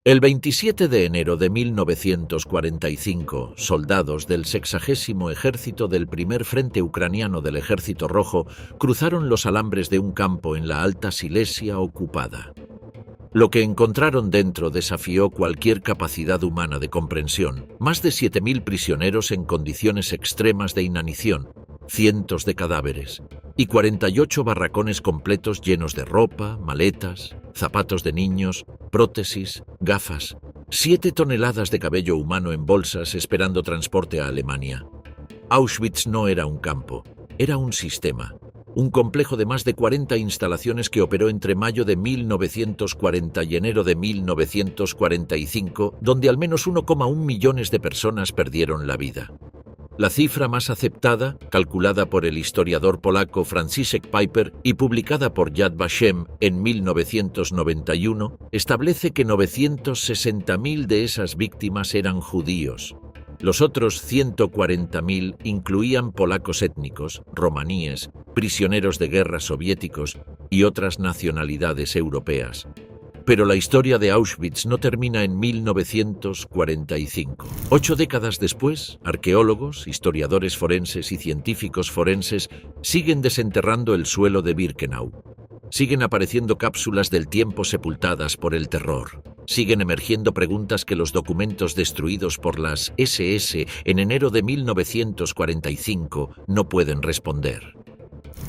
El 27 de enero de 1945, soldados del 60º Ejército del Primer Frente Ucraniano del Ejército Rojo cruzaron los alambres de un campo en la Alta Silesia ocupada. Lo que encontraron dentro desafió cualquier capacidad humana de comprensión. Más de 7.000 prisioneros en condiciones extremas de inanición, cientos de cadáveres y 48 barracones completos llenos de ropa, maletas, zapatos de niños, prótesis, gafas, 7 toneladas de cabello humano en bolsas esperando transporte a Alemania. Auschwitz no era un campo, era un sistema. Un complejo de más de 40 instalaciones que operó entre mayo de 1940 y enero de 1945, donde al menos 1,1 millones de personas perdieron la vida. La cifra más aceptada, calculada por el historiador polaco Franciszek Piper y publicada por Yad Vashem en 1991, establece que 960.000 de esas víctimas eran judíos. Los otros 140.000 incluían polacos étnicos, romaníes, prisioneros de guerra soviéticos y otras nacionalidades europeas. Pero la historia de Auschwitz no termina en 1945. 8 décadas después, arqueólogos, historiadores forenses y científicos forenses siguen desenterrando el suelo de Birkenau. Siguen apareciendo cápsulas del tiempo sepultadas por el terror. Siguen emergiendo preguntas que los documentos destruidos por las SS en enero de 1945 no pueden responder.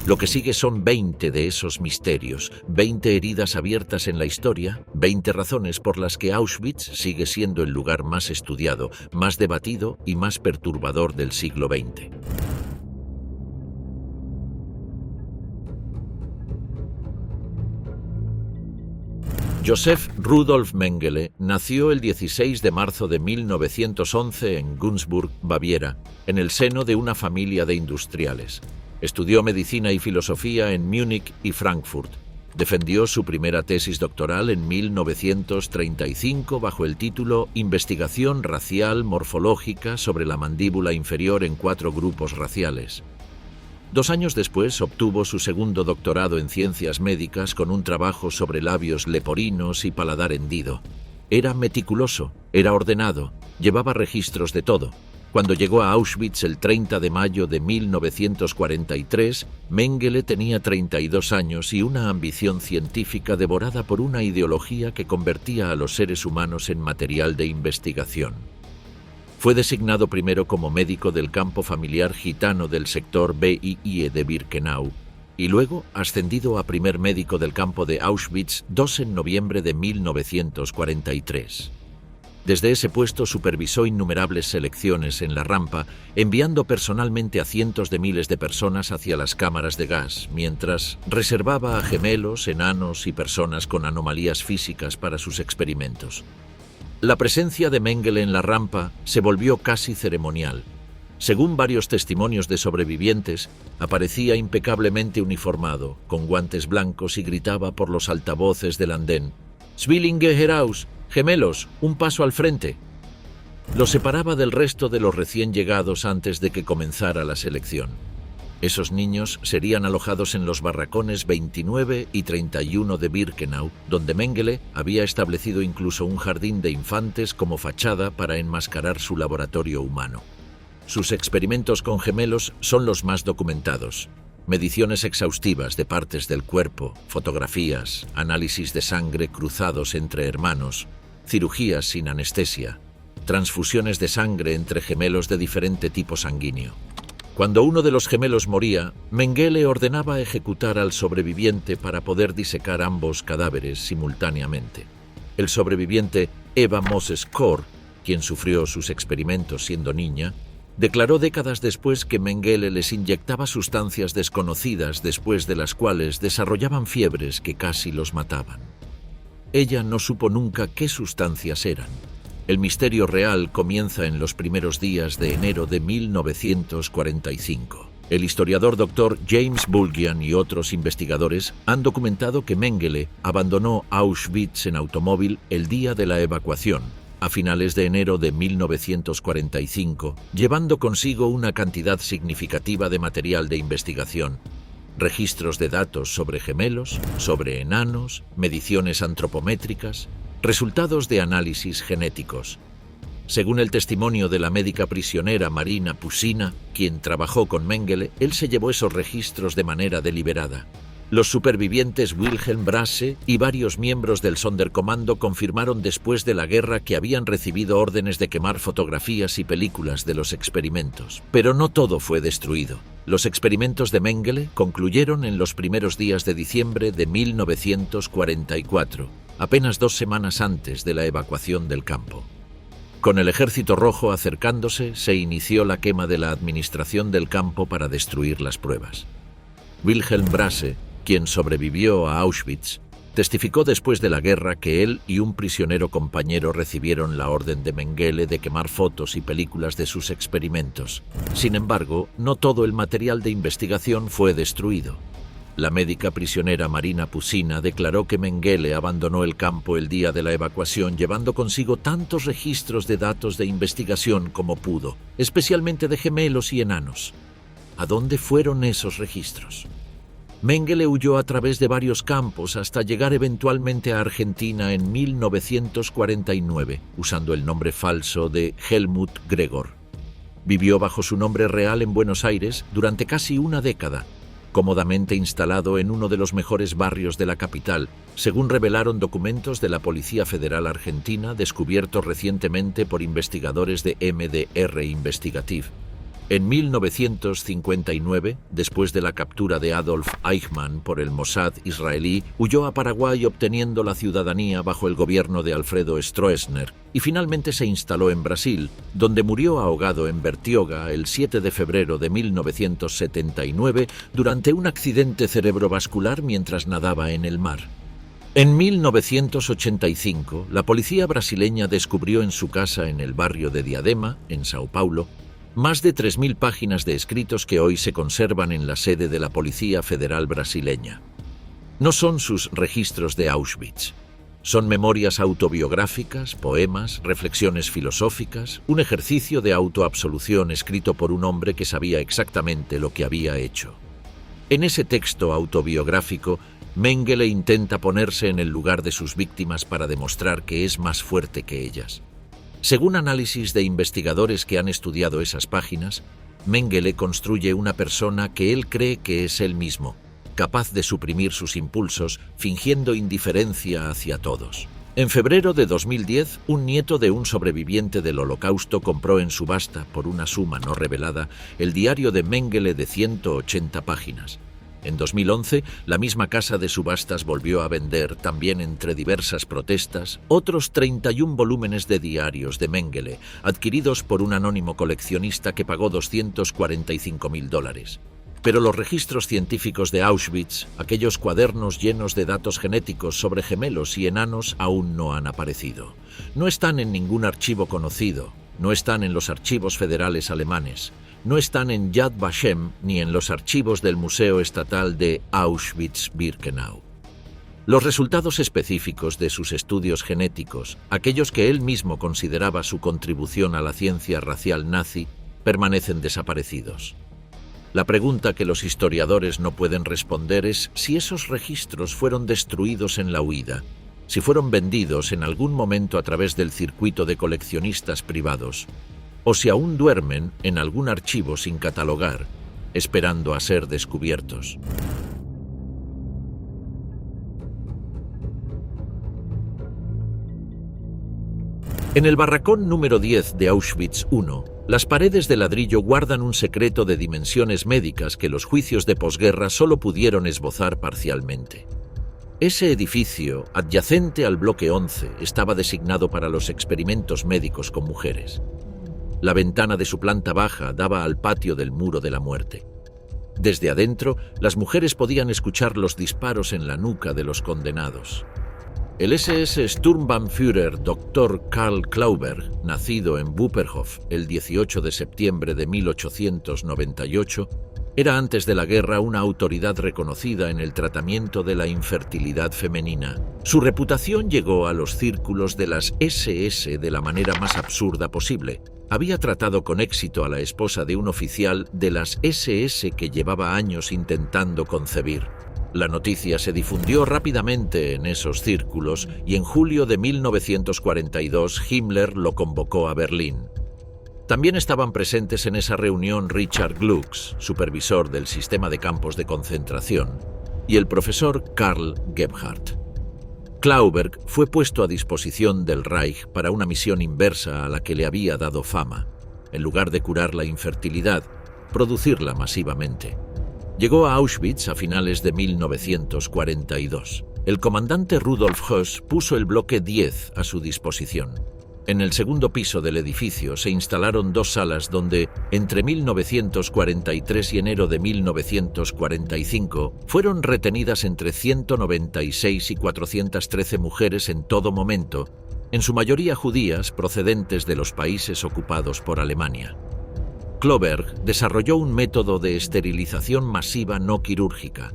Lo que sigue son 20 de esos misterios, 20 heridas abiertas en la historia, 20 razones por las que Auschwitz sigue siendo el lugar más estudiado, más debatido y más perturbador del siglo XX. Josef Rudolf Mengele nació el 16 de marzo de 1911 en Günzburg, Baviera, en el seno de una familia de industriales. Estudió medicina y filosofía en Múnich y Frankfurt. Defendió su primera tesis doctoral en 1935 bajo el título Investigación racial morfológica sobre la mandíbula inferior en 4 grupos raciales. 2 años después obtuvo su segundo doctorado en ciencias médicas con un trabajo sobre labios leporinos y paladar hendido. Era meticuloso, era ordenado, llevaba registros de todo. Cuando llegó a Auschwitz el 30 de mayo de 1943, Mengele tenía 32 años y una ambición científica devorada por una ideología que convertía a los seres humanos en material de investigación. Fue designado primero como médico del campo familiar gitano del sector BIE de Birkenau y luego ascendido a primer médico del campo de Auschwitz II en noviembre de 1943. Desde ese puesto supervisó innumerables selecciones en la rampa, enviando personalmente a cientos de miles de personas hacia las cámaras de gas, mientras reservaba a gemelos, enanos y personas con anomalías físicas para sus experimentos. La presencia de Mengele en la rampa se volvió casi ceremonial. Según varios testimonios de sobrevivientes, aparecía impecablemente uniformado, con guantes blancos y gritaba por los altavoces del andén: «Zwillinge heraus, gemelos, un paso al frente». Lo separaba del resto de los recién llegados antes de que comenzara la selección. Esos niños serían alojados en los barracones 29 y 31 de Birkenau, donde Mengele había establecido incluso un jardín de infantes como fachada para enmascarar su laboratorio humano. Sus experimentos con gemelos son los más documentados. Mediciones exhaustivas de partes del cuerpo, fotografías, análisis de sangre cruzados entre hermanos, cirugías sin anestesia, transfusiones de sangre entre gemelos de diferente tipo sanguíneo. Cuando uno de los gemelos moría, Mengele ordenaba ejecutar al sobreviviente para poder disecar ambos cadáveres simultáneamente. El sobreviviente Eva Moses Kor, quien sufrió sus experimentos siendo niña, declaró décadas después que Mengele les inyectaba sustancias desconocidas después de las cuales desarrollaban fiebres que casi los mataban. Ella no supo nunca qué sustancias eran. El misterio real comienza en los primeros días de enero de 1945. El historiador Dr. James Bulgian y otros investigadores han documentado que Mengele abandonó Auschwitz en automóvil el día de la evacuación, a finales de enero de 1945, llevando consigo una cantidad significativa de material de investigación, registros de datos sobre gemelos, sobre enanos, mediciones antropométricas, Resultados de análisis genéticos. Según el testimonio de la médica prisionera Marina Pusina, quien trabajó con Mengele, él se llevó esos registros de manera deliberada. Los supervivientes Wilhelm Brasse y varios miembros del Sonderkommando confirmaron después de la guerra que habían recibido órdenes de quemar fotografías y películas de los experimentos. Pero no todo fue destruido. Los experimentos de Mengele concluyeron en los primeros días de diciembre de 1944, apenas 2 semanas antes de la evacuación del campo. Con el Ejército Rojo acercándose, se inició la quema de la administración del campo para destruir las pruebas. Wilhelm Brasse, quien sobrevivió a Auschwitz, testificó después de la guerra que él y un prisionero compañero recibieron la orden de Mengele de quemar fotos y películas de sus experimentos. Sin embargo, no todo el material de investigación fue destruido. La médica prisionera Marina Pusina declaró que Mengele abandonó el campo el día de la evacuación llevando consigo tantos registros de datos de investigación como pudo, especialmente de gemelos y enanos. ¿A dónde fueron esos registros? Mengele huyó a través de varios campos hasta llegar eventualmente a Argentina en 1949, usando el nombre falso de Helmut Gregor. Vivió bajo su nombre real en Buenos Aires durante casi una década, cómodamente instalado en uno de los mejores barrios de la capital, según revelaron documentos de la Policía Federal Argentina descubiertos recientemente por investigadores de MDR Investigative. En 1959, después de la captura de Adolf Eichmann por el Mossad israelí, huyó a Paraguay obteniendo la ciudadanía bajo el gobierno de Alfredo Stroessner y finalmente se instaló en Brasil, donde murió ahogado en Bertioga el 7 de febrero de 1979 durante un accidente cerebrovascular mientras nadaba en el mar. En 1985, la policía brasileña descubrió en su casa en el barrio de Diadema, en Sao Paulo, más de 3.000 páginas de escritos que hoy se conservan en la sede de la Policía Federal brasileña. No son sus registros de Auschwitz. Son memorias autobiográficas, poemas, reflexiones filosóficas, un ejercicio de autoabsolución escrito por un hombre que sabía exactamente lo que había hecho. En ese texto autobiográfico, Mengele intenta ponerse en el lugar de sus víctimas para demostrar que es más fuerte que ellas. Según análisis de investigadores que han estudiado esas páginas, Mengele construye una persona que él cree que es él mismo, capaz de suprimir sus impulsos, fingiendo indiferencia hacia todos. En febrero de 2010, un nieto de un sobreviviente del Holocausto compró en subasta, por una suma no revelada, el diario de Mengele de 180 páginas. En 2011, la misma casa de subastas volvió a vender, también entre diversas protestas, otros 31 volúmenes de diarios de Mengele, adquiridos por un anónimo coleccionista que pagó $245.000. Pero los registros científicos de Auschwitz, aquellos cuadernos llenos de datos genéticos sobre gemelos y enanos, aún no han aparecido. No están en ningún archivo conocido, no están en los archivos federales alemanes, no están en Yad Vashem ni en los archivos del Museo Estatal de Auschwitz-Birkenau. Los resultados específicos de sus estudios genéticos, aquellos que él mismo consideraba su contribución a la ciencia racial nazi, permanecen desaparecidos. La pregunta que los historiadores no pueden responder es si esos registros fueron destruidos en la huida, si fueron vendidos en algún momento a través del circuito de coleccionistas privados, o si aún duermen en algún archivo sin catalogar, esperando a ser descubiertos. En el barracón número 10 de Auschwitz I, las paredes de ladrillo guardan un secreto de dimensiones médicas que los juicios de posguerra solo pudieron esbozar parcialmente. Ese edificio, adyacente al bloque 11, estaba designado para los experimentos médicos con mujeres. La ventana de su planta baja daba al patio del muro de la muerte. Desde adentro, las mujeres podían escuchar los disparos en la nuca de los condenados. El SS Sturmbannführer Dr. Karl Klauberg, nacido en Wupperhof el 18 de septiembre de 1898, era antes de la guerra una autoridad reconocida en el tratamiento de la infertilidad femenina. Su reputación llegó a los círculos de las SS de la manera más absurda posible. Había tratado con éxito a la esposa de un oficial de las SS que llevaba años intentando concebir. La noticia se difundió rápidamente en esos círculos y en julio de 1942 Himmler lo convocó a Berlín. También estaban presentes en esa reunión Richard Glucks, supervisor del sistema de campos de concentración, y el profesor Karl Gebhardt. Klauberg fue puesto a disposición del Reich para una misión inversa a la que le había dado fama. En lugar de curar la infertilidad, producirla masivamente. Llegó a Auschwitz a finales de 1942. El comandante Rudolf Höss puso el bloque 10 a su disposición. En el segundo piso del edificio se instalaron 2 salas donde, entre 1943 y enero de 1945, fueron retenidas entre 196 y 413 mujeres en todo momento, en su mayoría judías procedentes de los países ocupados por Alemania. Klauberg desarrolló un método de esterilización masiva no quirúrgica.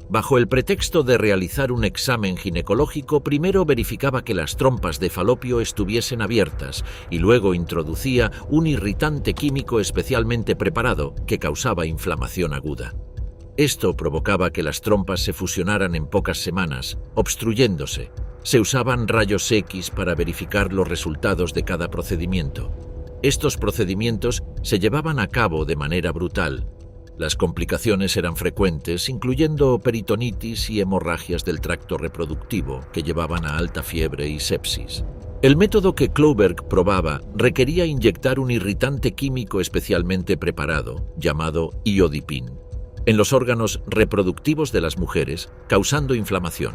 Bajo el pretexto de realizar un examen ginecológico, primero verificaba que las trompas de falopio estuviesen abiertas y luego introducía un irritante químico especialmente preparado que causaba inflamación aguda. Esto provocaba que las trompas se fusionaran en pocas semanas, obstruyéndose. Se usaban rayos X para verificar los resultados de cada procedimiento. Estos procedimientos se llevaban a cabo de manera brutal. Las complicaciones eran frecuentes, incluyendo peritonitis y hemorragias del tracto reproductivo, que llevaban a alta fiebre y sepsis. El método que Klauberg probaba requería inyectar un irritante químico especialmente preparado, llamado iodipin, en los órganos reproductivos de las mujeres, causando inflamación.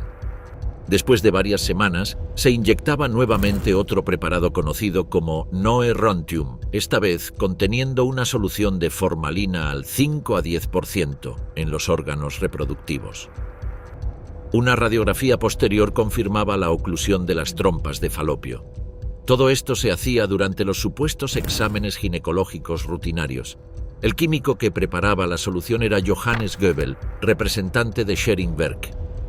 Después de varias semanas, se inyectaba nuevamente otro preparado conocido como Noe-Rontium, esta vez conteniendo una solución de formalina al 5 a 10% en los órganos reproductivos. Una radiografía posterior confirmaba la oclusión de las trompas de falopio. Todo esto se hacía durante los supuestos exámenes ginecológicos rutinarios. El químico que preparaba la solución era Johannes Goebel, representante de Scheringberg.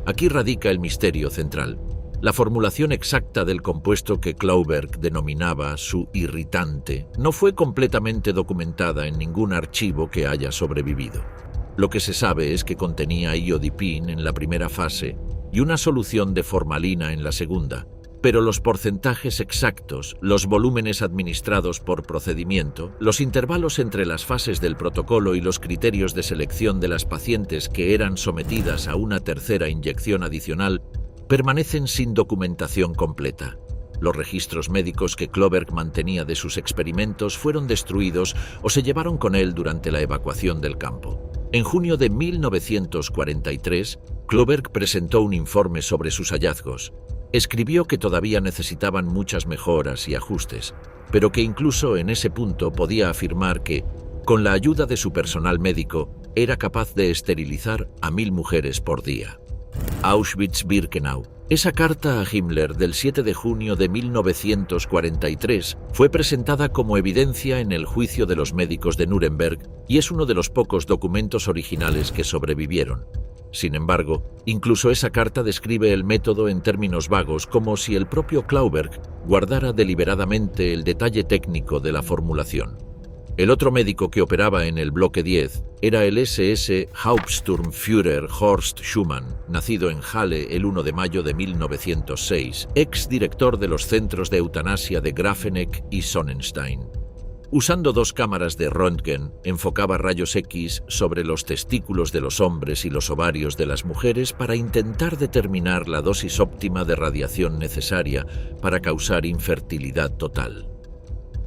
Aquí radica el misterio central. La formulación exacta del compuesto que Klauberg denominaba su irritante no fue completamente documentada en ningún archivo que haya sobrevivido. Lo que se sabe es que contenía iodipin en la primera fase y una solución de formalina en la segunda, pero los porcentajes exactos, los volúmenes administrados por procedimiento, los intervalos entre las fases del protocolo y los criterios de selección de las pacientes que eran sometidas a una tercera inyección adicional permanecen sin documentación completa. Los registros médicos que Klauberg mantenía de sus experimentos fueron destruidos o se llevaron con él durante la evacuación del campo. En junio de 1943, Klauberg presentó un informe sobre sus hallazgos. Escribió que todavía necesitaban muchas mejoras y ajustes, pero que incluso en ese punto podía afirmar que, con la ayuda de su personal médico, era capaz de esterilizar a 1000 mujeres por día. Auschwitz-Birkenau. Esa carta a Himmler del 7 de junio de 1943 fue presentada como evidencia en el juicio de los médicos de Nuremberg y es uno de los pocos documentos originales que sobrevivieron. Sin embargo, incluso esa carta describe el método en términos vagos, como si el propio Klauberg guardara deliberadamente el detalle técnico de la formulación. El otro médico que operaba en el bloque 10 era el SS Hauptsturmführer Horst Schumann, nacido en Halle el 1 de mayo de 1906, ex director de los centros de eutanasia de Grafeneck y Sonnenstein. Usando 2 cámaras de Röntgen, enfocaba rayos X sobre los testículos de los hombres y los ovarios de las mujeres para intentar determinar la dosis óptima de radiación necesaria para causar infertilidad total.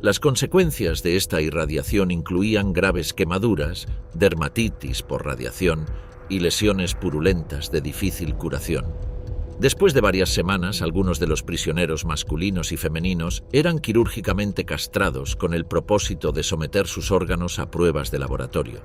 Las consecuencias de esta irradiación incluían graves quemaduras, dermatitis por radiación y lesiones purulentas de difícil curación. Después de varias semanas, algunos de los prisioneros masculinos y femeninos eran quirúrgicamente castrados con el propósito de someter sus órganos a pruebas de laboratorio.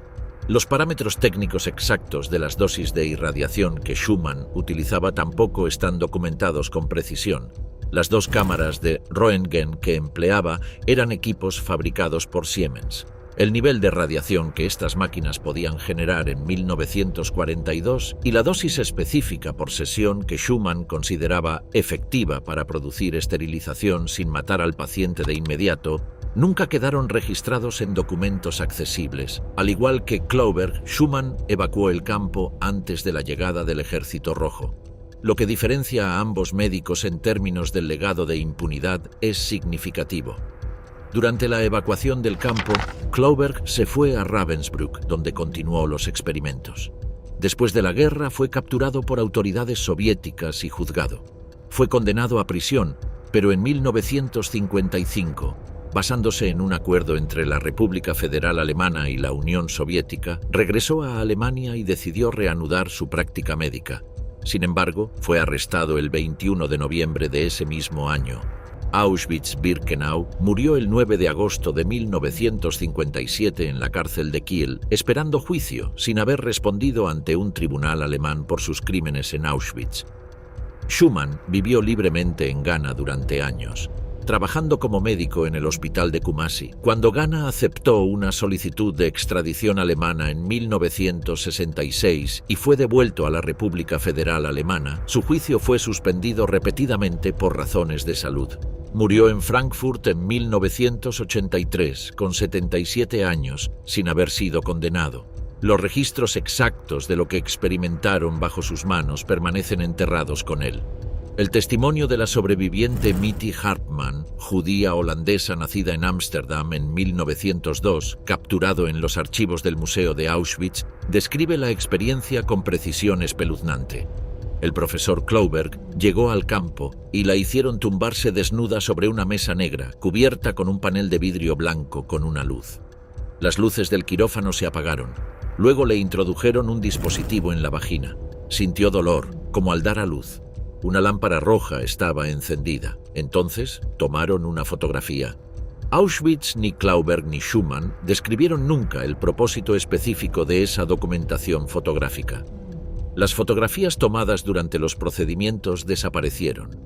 Los parámetros técnicos exactos de las dosis de irradiación que Schumann utilizaba tampoco están documentados con precisión. Las 2 cámaras de Röntgen que empleaba eran equipos fabricados por Siemens. El nivel de radiación que estas máquinas podían generar en 1942 y la dosis específica por sesión que Schumann consideraba efectiva para producir esterilización sin matar al paciente de inmediato nunca quedaron registrados en documentos accesibles. Al igual que Klauberg, Schumann evacuó el campo antes de la llegada del Ejército Rojo. Lo que diferencia a ambos médicos en términos del legado de impunidad es significativo. Durante la evacuación del campo, Klauberg se fue a Ravensbrück, donde continuó los experimentos. Después de la guerra fue capturado por autoridades soviéticas y juzgado. Fue condenado a prisión, pero en 1955, basándose en un acuerdo entre la República Federal Alemana y la Unión Soviética, regresó a Alemania y decidió reanudar su práctica médica. Sin embargo, fue arrestado el 21 de noviembre de ese mismo año. Auschwitz-Birkenau murió el 9 de agosto de 1957 en la cárcel de Kiel, esperando juicio sin haber respondido ante un tribunal alemán por sus crímenes en Auschwitz. Schumann vivió libremente en Ghana durante años, trabajando como médico en el hospital de Kumasi. Cuando Ghana aceptó una solicitud de extradición alemana en 1966 y fue devuelto a la República Federal Alemana, su juicio fue suspendido repetidamente por razones de salud. Murió en Frankfurt en 1983, con 77 años, sin haber sido condenado. Los registros exactos de lo que experimentaron bajo sus manos permanecen enterrados con él. El testimonio de la sobreviviente Mitty Hartmann, judía holandesa nacida en Ámsterdam en 1902, capturado en los archivos del Museo de Auschwitz, describe la experiencia con precisión espeluznante. El profesor Klauberg llegó al campo y la hicieron tumbarse desnuda sobre una mesa negra, cubierta con un panel de vidrio blanco con una luz. Las luces del quirófano se apagaron. Luego le introdujeron un dispositivo en la vagina. Sintió dolor, como al dar a luz. Una lámpara roja estaba encendida. Entonces tomaron una fotografía. Auschwitz, ni Klauberg ni Schumann describieron nunca el propósito específico de esa documentación fotográfica. Las fotografías tomadas durante los procedimientos desaparecieron.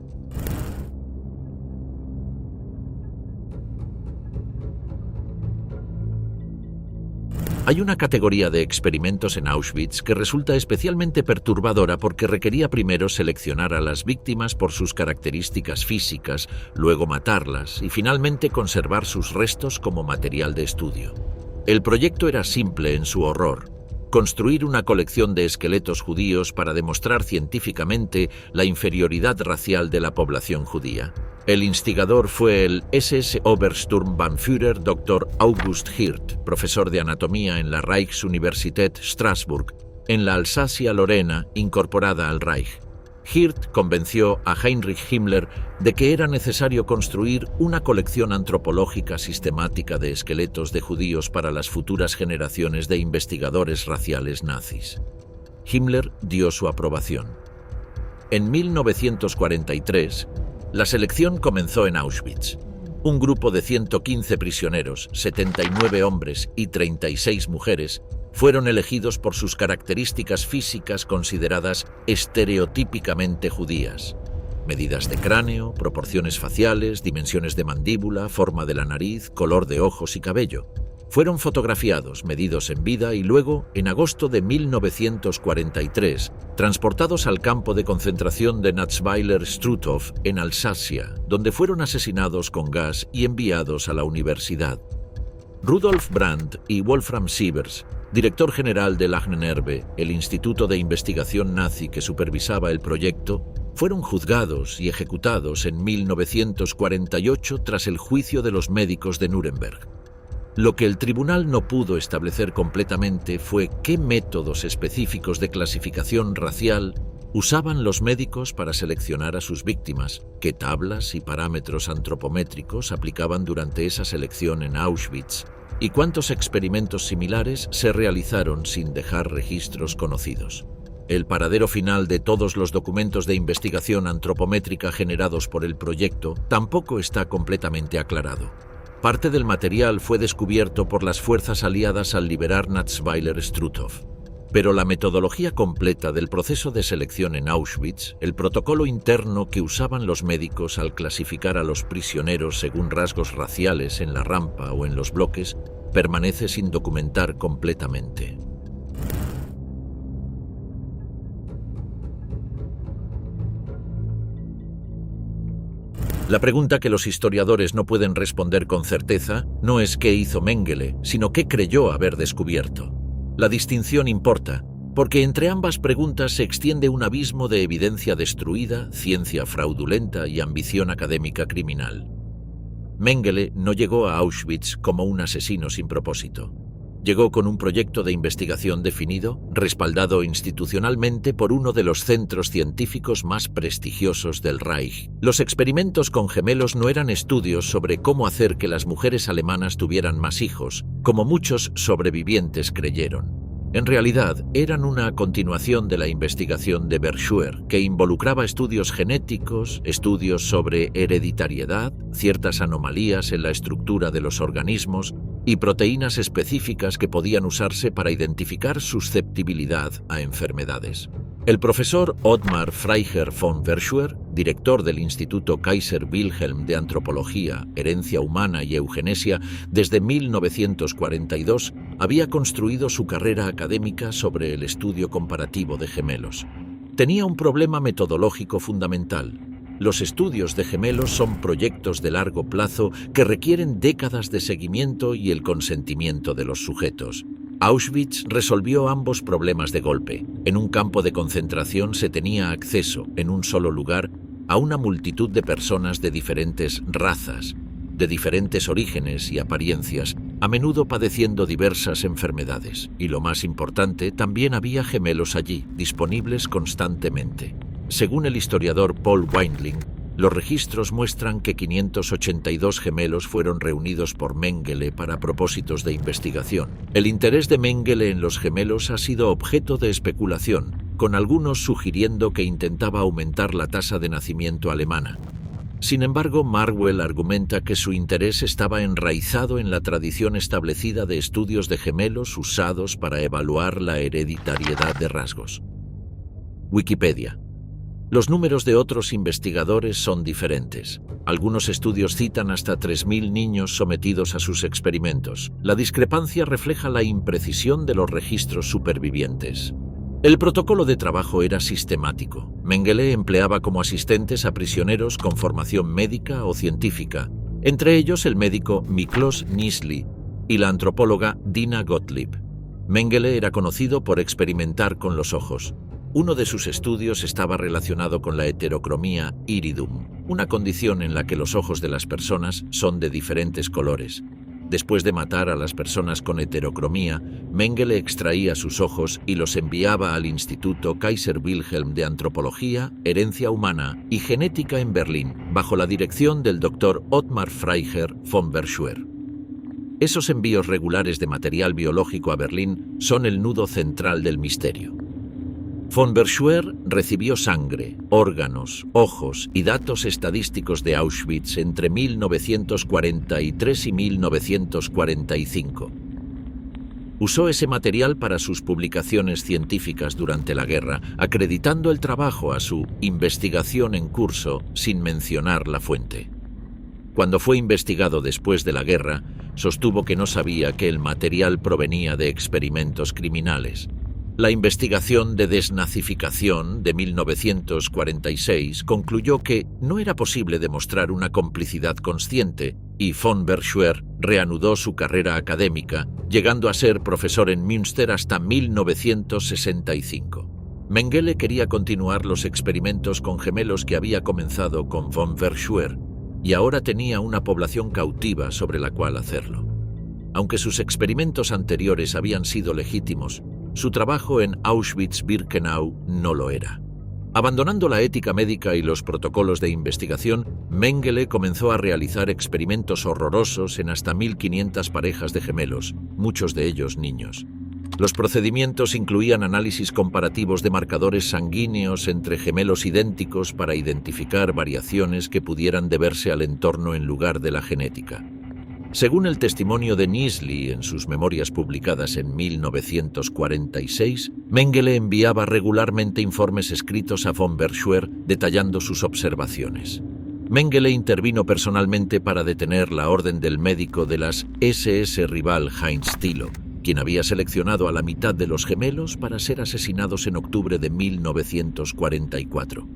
Hay una categoría de experimentos en Auschwitz que resulta especialmente perturbadora porque requería primero seleccionar a las víctimas por sus características físicas, luego matarlas y finalmente conservar sus restos como material de estudio. El proyecto era simple en su horror: construir una colección de esqueletos judíos para demostrar científicamente la inferioridad racial de la población judía. El instigador fue el SS Obersturmbannführer Dr. August Hirt, profesor de anatomía en la Rijksuniversität Strasbourg, en la Alsacia-Lorena incorporada al Reich. Hirt convenció a Heinrich Himmler de que era necesario construir una colección antropológica sistemática de esqueletos de judíos para las futuras generaciones de investigadores raciales nazis. Himmler dio su aprobación. En 1943, la selección comenzó en Auschwitz. Un grupo de 115 prisioneros, 79 hombres y 36 mujeres, fueron elegidos por sus características físicas consideradas estereotípicamente judías. Medidas de cráneo, proporciones faciales, dimensiones de mandíbula, forma de la nariz, color de ojos y cabello. Fueron fotografiados, medidos en vida y luego, en agosto de 1943, transportados al campo de concentración de Natzweiler-Struthof en Alsacia, donde fueron asesinados con gas y enviados a la universidad. Rudolf Brandt y Wolfram Sievers, director general del Ahnenerbe, el instituto de investigación nazi que supervisaba el proyecto, fueron juzgados y ejecutados en 1948 tras el juicio de los médicos de Nuremberg. Lo que el tribunal no pudo establecer completamente fue qué métodos específicos de clasificación racial usaban los médicos para seleccionar a sus víctimas, qué tablas y parámetros antropométricos aplicaban durante esa selección en Auschwitz, y cuántos experimentos similares se realizaron sin dejar registros conocidos. El paradero final de todos los documentos de investigación antropométrica generados por el proyecto tampoco está completamente aclarado. Parte del material fue descubierto por las fuerzas aliadas al liberar Natzweiler-Struthof. Pero la metodología completa del proceso de selección en Auschwitz, el protocolo interno que usaban los médicos al clasificar a los prisioneros según rasgos raciales en la rampa o en los bloques, permanece sin documentar completamente. La pregunta que los historiadores no pueden responder con certeza no es qué hizo Mengele, sino qué creyó haber descubierto. La distinción importa, porque entre ambas preguntas se extiende un abismo de evidencia destruida, ciencia fraudulenta y ambición académica criminal. Mengele no llegó a Auschwitz como un asesino sin propósito. Llegó con un proyecto de investigación definido, respaldado institucionalmente por uno de los centros científicos más prestigiosos del Reich. Los experimentos con gemelos no eran estudios sobre cómo hacer que las mujeres alemanas tuvieran más hijos, como muchos sobrevivientes creyeron. En realidad, eran una continuación de la investigación de Verschuer, que involucraba estudios genéticos, estudios sobre hereditariedad, ciertas anomalías en la estructura de los organismos y proteínas específicas que podían usarse para identificar susceptibilidad a enfermedades. El profesor Ottmar Freiherr von Verschuer, director del Instituto Kaiser Wilhelm de Antropología, Herencia Humana y Eugenesia desde 1942, había construido su carrera académica sobre el estudio comparativo de gemelos. Tenía un problema metodológico fundamental. Los estudios de gemelos son proyectos de largo plazo que requieren décadas de seguimiento y el consentimiento de los sujetos. Auschwitz resolvió ambos problemas de golpe. En un campo de concentración se tenía acceso, en un solo lugar, a una multitud de personas de diferentes razas, de diferentes orígenes y apariencias, a menudo padeciendo diversas enfermedades. Y lo más importante, también había gemelos allí, disponibles constantemente. Según el historiador Paul Weindling, los registros muestran que 582 gemelos fueron reunidos por Mengele para propósitos de investigación. El interés de Mengele en los gemelos ha sido objeto de especulación, con algunos sugiriendo que intentaba aumentar la tasa de nacimiento alemana. Sin embargo, Marwell argumenta que su interés estaba enraizado en la tradición establecida de estudios de gemelos usados para evaluar la hereditariedad de rasgos. Wikipedia. Los números de otros investigadores son diferentes. Algunos estudios citan hasta 3.000 niños sometidos a sus experimentos. La discrepancia refleja la imprecisión de los registros supervivientes. El protocolo de trabajo era sistemático. Mengele empleaba como asistentes a prisioneros con formación médica o científica, entre ellos el médico Miklos Nisli y la antropóloga Dina Gottlieb. Mengele era conocido por experimentar con los ojos. Uno de sus estudios estaba relacionado con la heterocromía iridum, una condición en la que los ojos de las personas son de diferentes colores. Después de matar a las personas con heterocromía, Mengele extraía sus ojos y los enviaba al Instituto Kaiser Wilhelm de Antropología, Herencia Humana y Genética en Berlín, bajo la dirección del Dr. Ottmar Freiherr von Verschuer. Esos envíos regulares de material biológico a Berlín son el nudo central del misterio. Von Verschuer recibió sangre, órganos, ojos y datos estadísticos de Auschwitz entre 1943 y 1945. Usó ese material para sus publicaciones científicas durante la guerra, acreditando el trabajo a su investigación en curso sin mencionar la fuente. Cuando fue investigado después de la guerra, sostuvo que no sabía que el material provenía de experimentos criminales. La investigación de desnazificación de 1946 concluyó que no era posible demostrar una complicidad consciente y von Verschuer reanudó su carrera académica, llegando a ser profesor en Münster hasta 1965. Mengele quería continuar los experimentos con gemelos que había comenzado con von Verschuer y ahora tenía una población cautiva sobre la cual hacerlo. Aunque sus experimentos anteriores habían sido legítimos, su trabajo en Auschwitz-Birkenau no lo era. Abandonando la ética médica y los protocolos de investigación, Mengele comenzó a realizar experimentos horrorosos en hasta 1.500 parejas de gemelos, muchos de ellos niños. Los procedimientos incluían análisis comparativos de marcadores sanguíneos entre gemelos idénticos para identificar variaciones que pudieran deberse al entorno en lugar de la genética. Según el testimonio de Nisli en sus memorias publicadas en 1946, Mengele enviaba regularmente informes escritos a von Verschuer detallando sus observaciones. Mengele intervino personalmente para detener la orden del médico de las SS rival Heinz Tilo, quien había seleccionado a la mitad de los gemelos para ser asesinados en octubre de 1944.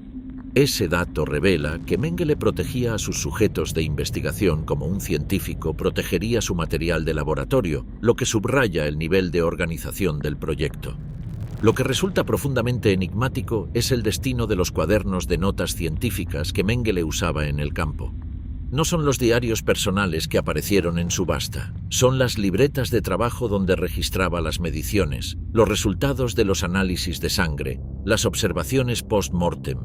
Ese dato revela que Mengele protegía a sus sujetos de investigación como un científico protegería su material de laboratorio, lo que subraya el nivel de organización del proyecto. Lo que resulta profundamente enigmático es el destino de los cuadernos de notas científicas que Mengele usaba en el campo. No son los diarios personales que aparecieron en subasta, son las libretas de trabajo donde registraba las mediciones, los resultados de los análisis de sangre, las observaciones post-mortem.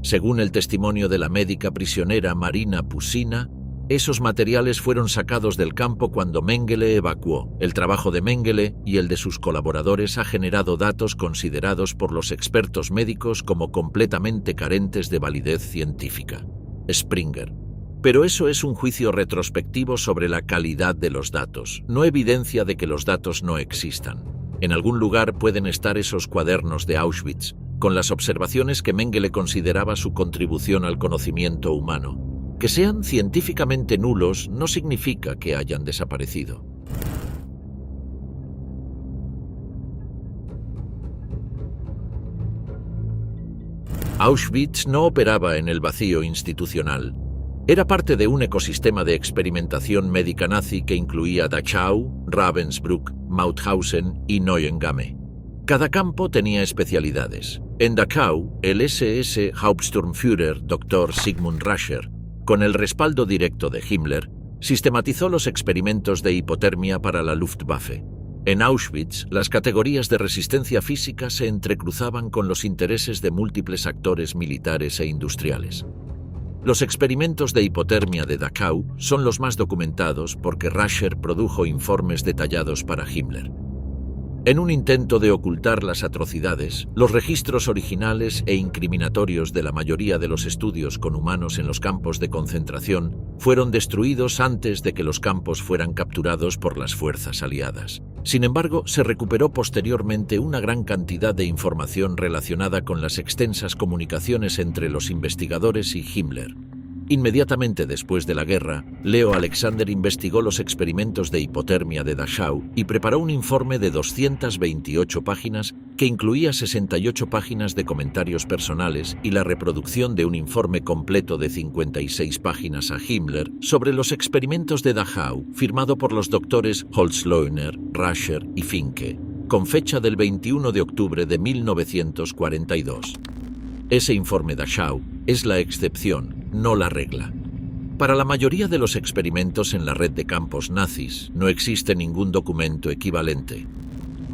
Según el testimonio de la médica prisionera Marina Pusina, esos materiales fueron sacados del campo cuando Mengele evacuó. El trabajo de Mengele y el de sus colaboradores ha generado datos considerados por los expertos médicos como completamente carentes de validez científica. Springer. Pero eso es un juicio retrospectivo sobre la calidad de los datos, no evidencia de que los datos no existan. En algún lugar pueden estar esos cuadernos de Auschwitz, con las observaciones que Mengele consideraba su contribución al conocimiento humano. Que sean científicamente nulos no significa que hayan desaparecido. Auschwitz no operaba en el vacío institucional. Era parte de un ecosistema de experimentación médica nazi que incluía Dachau, Ravensbrück, Mauthausen y Neuengamme. Cada campo tenía especialidades. En Dachau, el SS Hauptsturmführer Dr. Sigmund Rascher, con el respaldo directo de Himmler, sistematizó los experimentos de hipotermia para la Luftwaffe. En Auschwitz, las categorías de resistencia física se entrecruzaban con los intereses de múltiples actores militares e industriales. Los experimentos de hipotermia de Dachau son los más documentados porque Rascher produjo informes detallados para Himmler. En un intento de ocultar las atrocidades, los registros originales e incriminatorios de la mayoría de los estudios con humanos en los campos de concentración fueron destruidos antes de que los campos fueran capturados por las fuerzas aliadas. Sin embargo, se recuperó posteriormente una gran cantidad de información relacionada con las extensas comunicaciones entre los investigadores y Himmler. Inmediatamente después de la guerra, Leo Alexander investigó los experimentos de hipotermia de Dachau y preparó un informe de 228 páginas que incluía 68 páginas de comentarios personales y la reproducción de un informe completo de 56 páginas a Himmler sobre los experimentos de Dachau, firmado por los doctores Holzleuner, Rascher y Finke, con fecha del 21 de octubre de 1942. Ese informe Dachau es la excepción, no la regla. Para la mayoría de los experimentos en la red de campos nazis no existe ningún documento equivalente.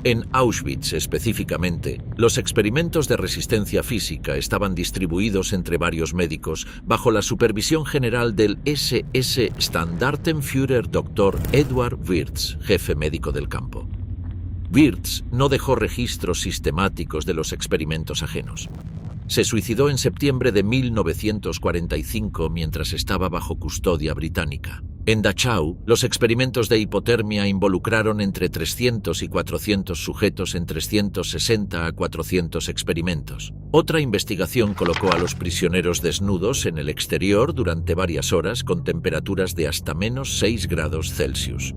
En Auschwitz específicamente, los experimentos de resistencia física estaban distribuidos entre varios médicos bajo la supervisión general del SS Standartenführer Dr. Eduard Wirtz, jefe médico del campo. Wirtz no dejó registros sistemáticos de los experimentos ajenos. Se suicidó en septiembre de 1945 mientras estaba bajo custodia británica. En Dachau, los experimentos de hipotermia involucraron entre 300 y 400 sujetos en 360 a 400 experimentos. Otra investigación colocó a los prisioneros desnudos en el exterior durante varias horas con temperaturas de hasta -6 grados Celsius.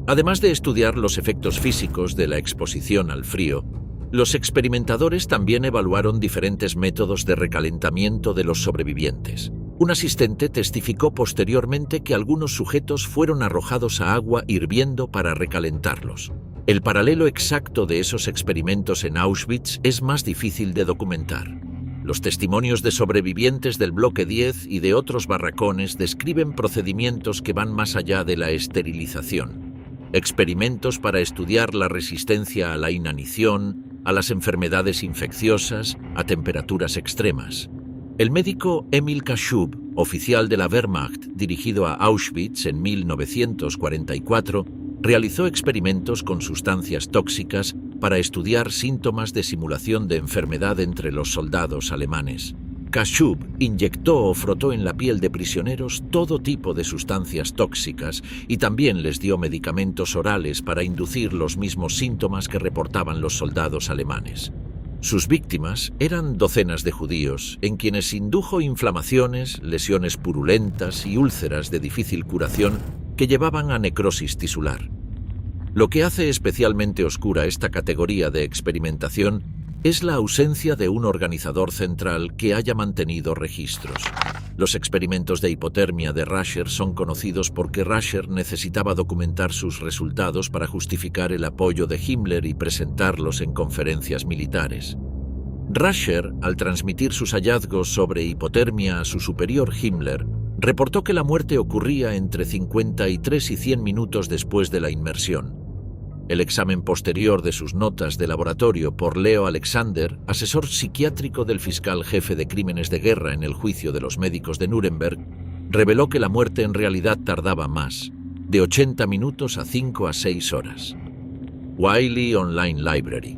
Además de estudiar los efectos físicos de la exposición al frío, los experimentadores también evaluaron diferentes métodos de recalentamiento de los sobrevivientes. Un asistente testificó posteriormente que algunos sujetos fueron arrojados a agua hirviendo para recalentarlos. El paralelo exacto de esos experimentos en Auschwitz es más difícil de documentar. Los testimonios de sobrevivientes del Bloque 10 y de otros barracones describen procedimientos que van más allá de la esterilización. Experimentos para estudiar la resistencia a la inanición, a las enfermedades infecciosas, a temperaturas extremas. El médico Emil Kaschub, oficial de la Wehrmacht dirigido a Auschwitz en 1944, realizó experimentos con sustancias tóxicas para estudiar síntomas de simulación de enfermedad entre los soldados alemanes. Kaschub inyectó o frotó en la piel de prisioneros todo tipo de sustancias tóxicas y también les dio medicamentos orales para inducir los mismos síntomas que reportaban los soldados alemanes. Sus víctimas eran docenas de judíos, en quienes indujo inflamaciones, lesiones purulentas y úlceras de difícil curación que llevaban a necrosis tisular. Lo que hace especialmente oscura esta categoría de experimentación es la ausencia de un organizador central que haya mantenido registros. Los experimentos de hipotermia de Rascher son conocidos porque Rascher necesitaba documentar sus resultados para justificar el apoyo de Himmler y presentarlos en conferencias militares. Rascher, al transmitir sus hallazgos sobre hipotermia a su superior Himmler, reportó que la muerte ocurría entre 53 y 100 minutos después de la inmersión. El examen posterior de sus notas de laboratorio por Leo Alexander, asesor psiquiátrico del fiscal jefe de crímenes de guerra en el juicio de los médicos de Nuremberg, reveló que la muerte en realidad tardaba más, de 80 minutos a 5 a 6 horas. Wiley Online Library.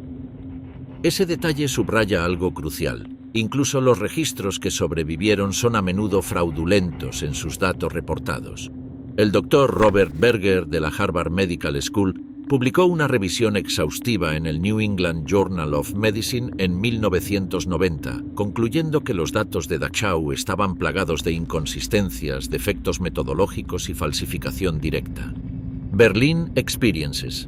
Ese detalle subraya algo crucial. Incluso los registros que sobrevivieron son a menudo fraudulentos en sus datos reportados. El doctor Robert Berger de la Harvard Medical School publicó una revisión exhaustiva en el New England Journal of Medicine en 1990, concluyendo que los datos de Dachau estaban plagados de inconsistencias, defectos metodológicos y falsificación directa. Berlin Experiences.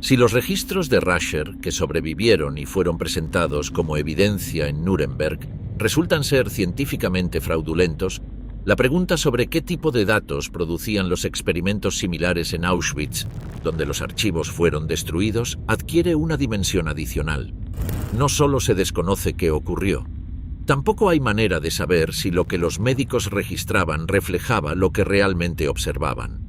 Si los registros de Rascher, que sobrevivieron y fueron presentados como evidencia en Nuremberg, resultan ser científicamente fraudulentos, la pregunta sobre qué tipo de datos producían los experimentos similares en Auschwitz, donde los archivos fueron destruidos, adquiere una dimensión adicional. No solo se desconoce qué ocurrió, tampoco hay manera de saber si lo que los médicos registraban reflejaba lo que realmente observaban.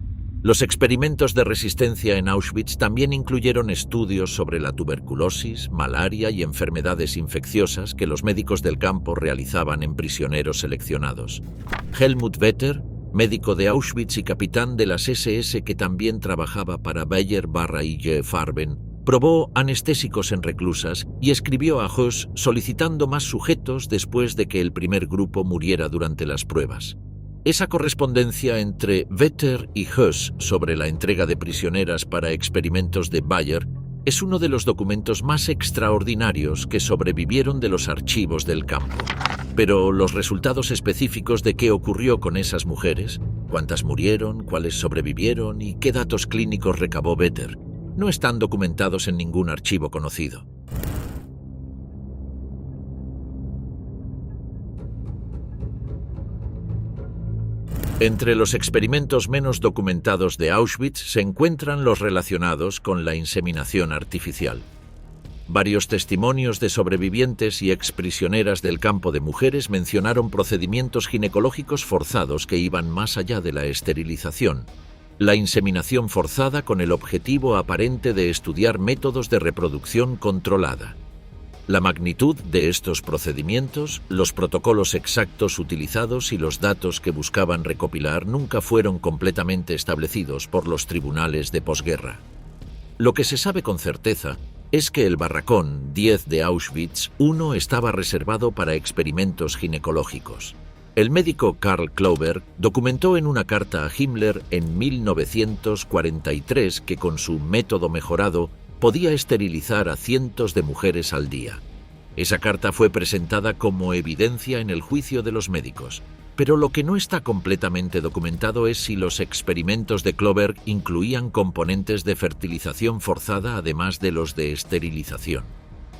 Los experimentos de resistencia en Auschwitz también incluyeron estudios sobre la tuberculosis, malaria y enfermedades infecciosas que los médicos del campo realizaban en prisioneros seleccionados. Helmut Vetter, médico de Auschwitz y capitán de las SS que también trabajaba para Bayer-IG Farben, probó anestésicos en reclusas y escribió a Höss solicitando más sujetos después de que el primer grupo muriera durante las pruebas. Esa correspondencia entre Vetter y Höss sobre la entrega de prisioneras para experimentos de Bayer es uno de los documentos más extraordinarios que sobrevivieron de los archivos del campo. Pero los resultados específicos de qué ocurrió con esas mujeres, cuántas murieron, cuáles sobrevivieron y qué datos clínicos recabó Vetter, no están documentados en ningún archivo conocido. Entre los experimentos menos documentados de Auschwitz se encuentran los relacionados con la inseminación artificial. Varios testimonios de sobrevivientes y exprisioneras del campo de mujeres mencionaron procedimientos ginecológicos forzados que iban más allá de la esterilización. La inseminación forzada con el objetivo aparente de estudiar métodos de reproducción controlada. La magnitud de estos procedimientos, los protocolos exactos utilizados y los datos que buscaban recopilar nunca fueron completamente establecidos por los tribunales de posguerra. Lo que se sabe con certeza es que el barracón 10 de Auschwitz I estaba reservado para experimentos ginecológicos. El médico Karl Klauber documentó en una carta a Himmler en 1943 que con su método mejorado podía esterilizar a cientos de mujeres al día. Esa carta fue presentada como evidencia en el juicio de los médicos, pero lo que no está completamente documentado es si los experimentos de Klauber incluían componentes de fertilización forzada además de los de esterilización.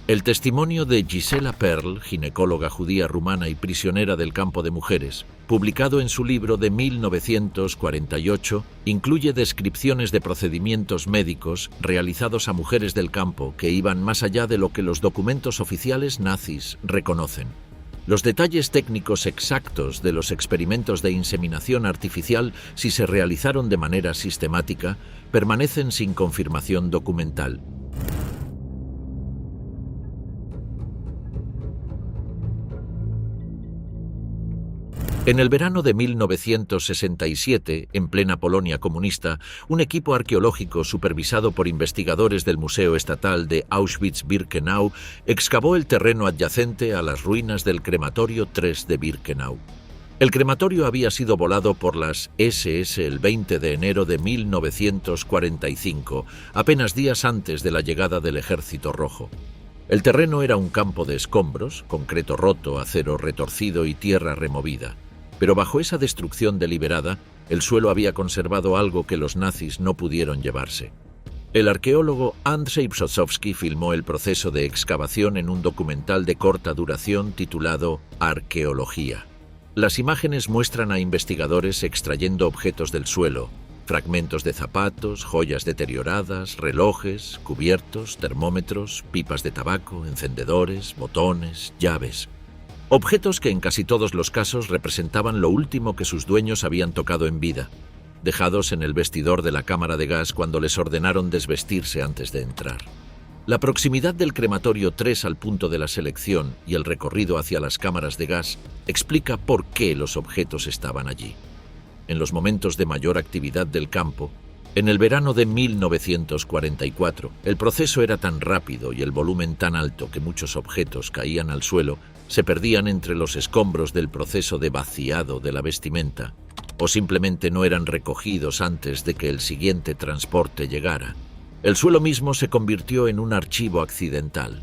El testimonio de Gisela Perl, ginecóloga judía rumana y prisionera del campo de mujeres, publicado en su libro de 1948, incluye descripciones de procedimientos médicos realizados a mujeres del campo que iban más allá de lo que los documentos oficiales nazis reconocen. Los detalles técnicos exactos de los experimentos de inseminación artificial, si se realizaron de manera sistemática, permanecen sin confirmación documental. En el verano de 1967, en plena Polonia comunista, un equipo arqueológico supervisado por investigadores del Museo Estatal de Auschwitz-Birkenau excavó el terreno adyacente a las ruinas del crematorio 3 de Birkenau. El crematorio había sido volado por las SS el 20 de enero de 1945, apenas días antes de la llegada del Ejército Rojo. El terreno era un campo de escombros, concreto roto, acero retorcido y tierra removida. Pero bajo esa destrucción deliberada, el suelo había conservado algo que los nazis no pudieron llevarse. El arqueólogo Andrzej Brzozowski filmó el proceso de excavación en un documental de corta duración titulado Arqueología. Las imágenes muestran a investigadores extrayendo objetos del suelo, fragmentos de zapatos, joyas deterioradas, relojes, cubiertos, termómetros, pipas de tabaco, encendedores, botones, llaves. Objetos que en casi todos los casos representaban lo último que sus dueños habían tocado en vida, dejados en el vestidor de la cámara de gas cuando les ordenaron desvestirse antes de entrar. La proximidad del crematorio 3 al punto de la selección y el recorrido hacia las cámaras de gas explica por qué los objetos estaban allí. En los momentos de mayor actividad del campo, en el verano de 1944, el proceso era tan rápido y el volumen tan alto que muchos objetos caían al suelo, se perdían entre los escombros del proceso de vaciado de la vestimenta, o simplemente no eran recogidos antes de que el siguiente transporte llegara. El suelo mismo se convirtió en un archivo accidental.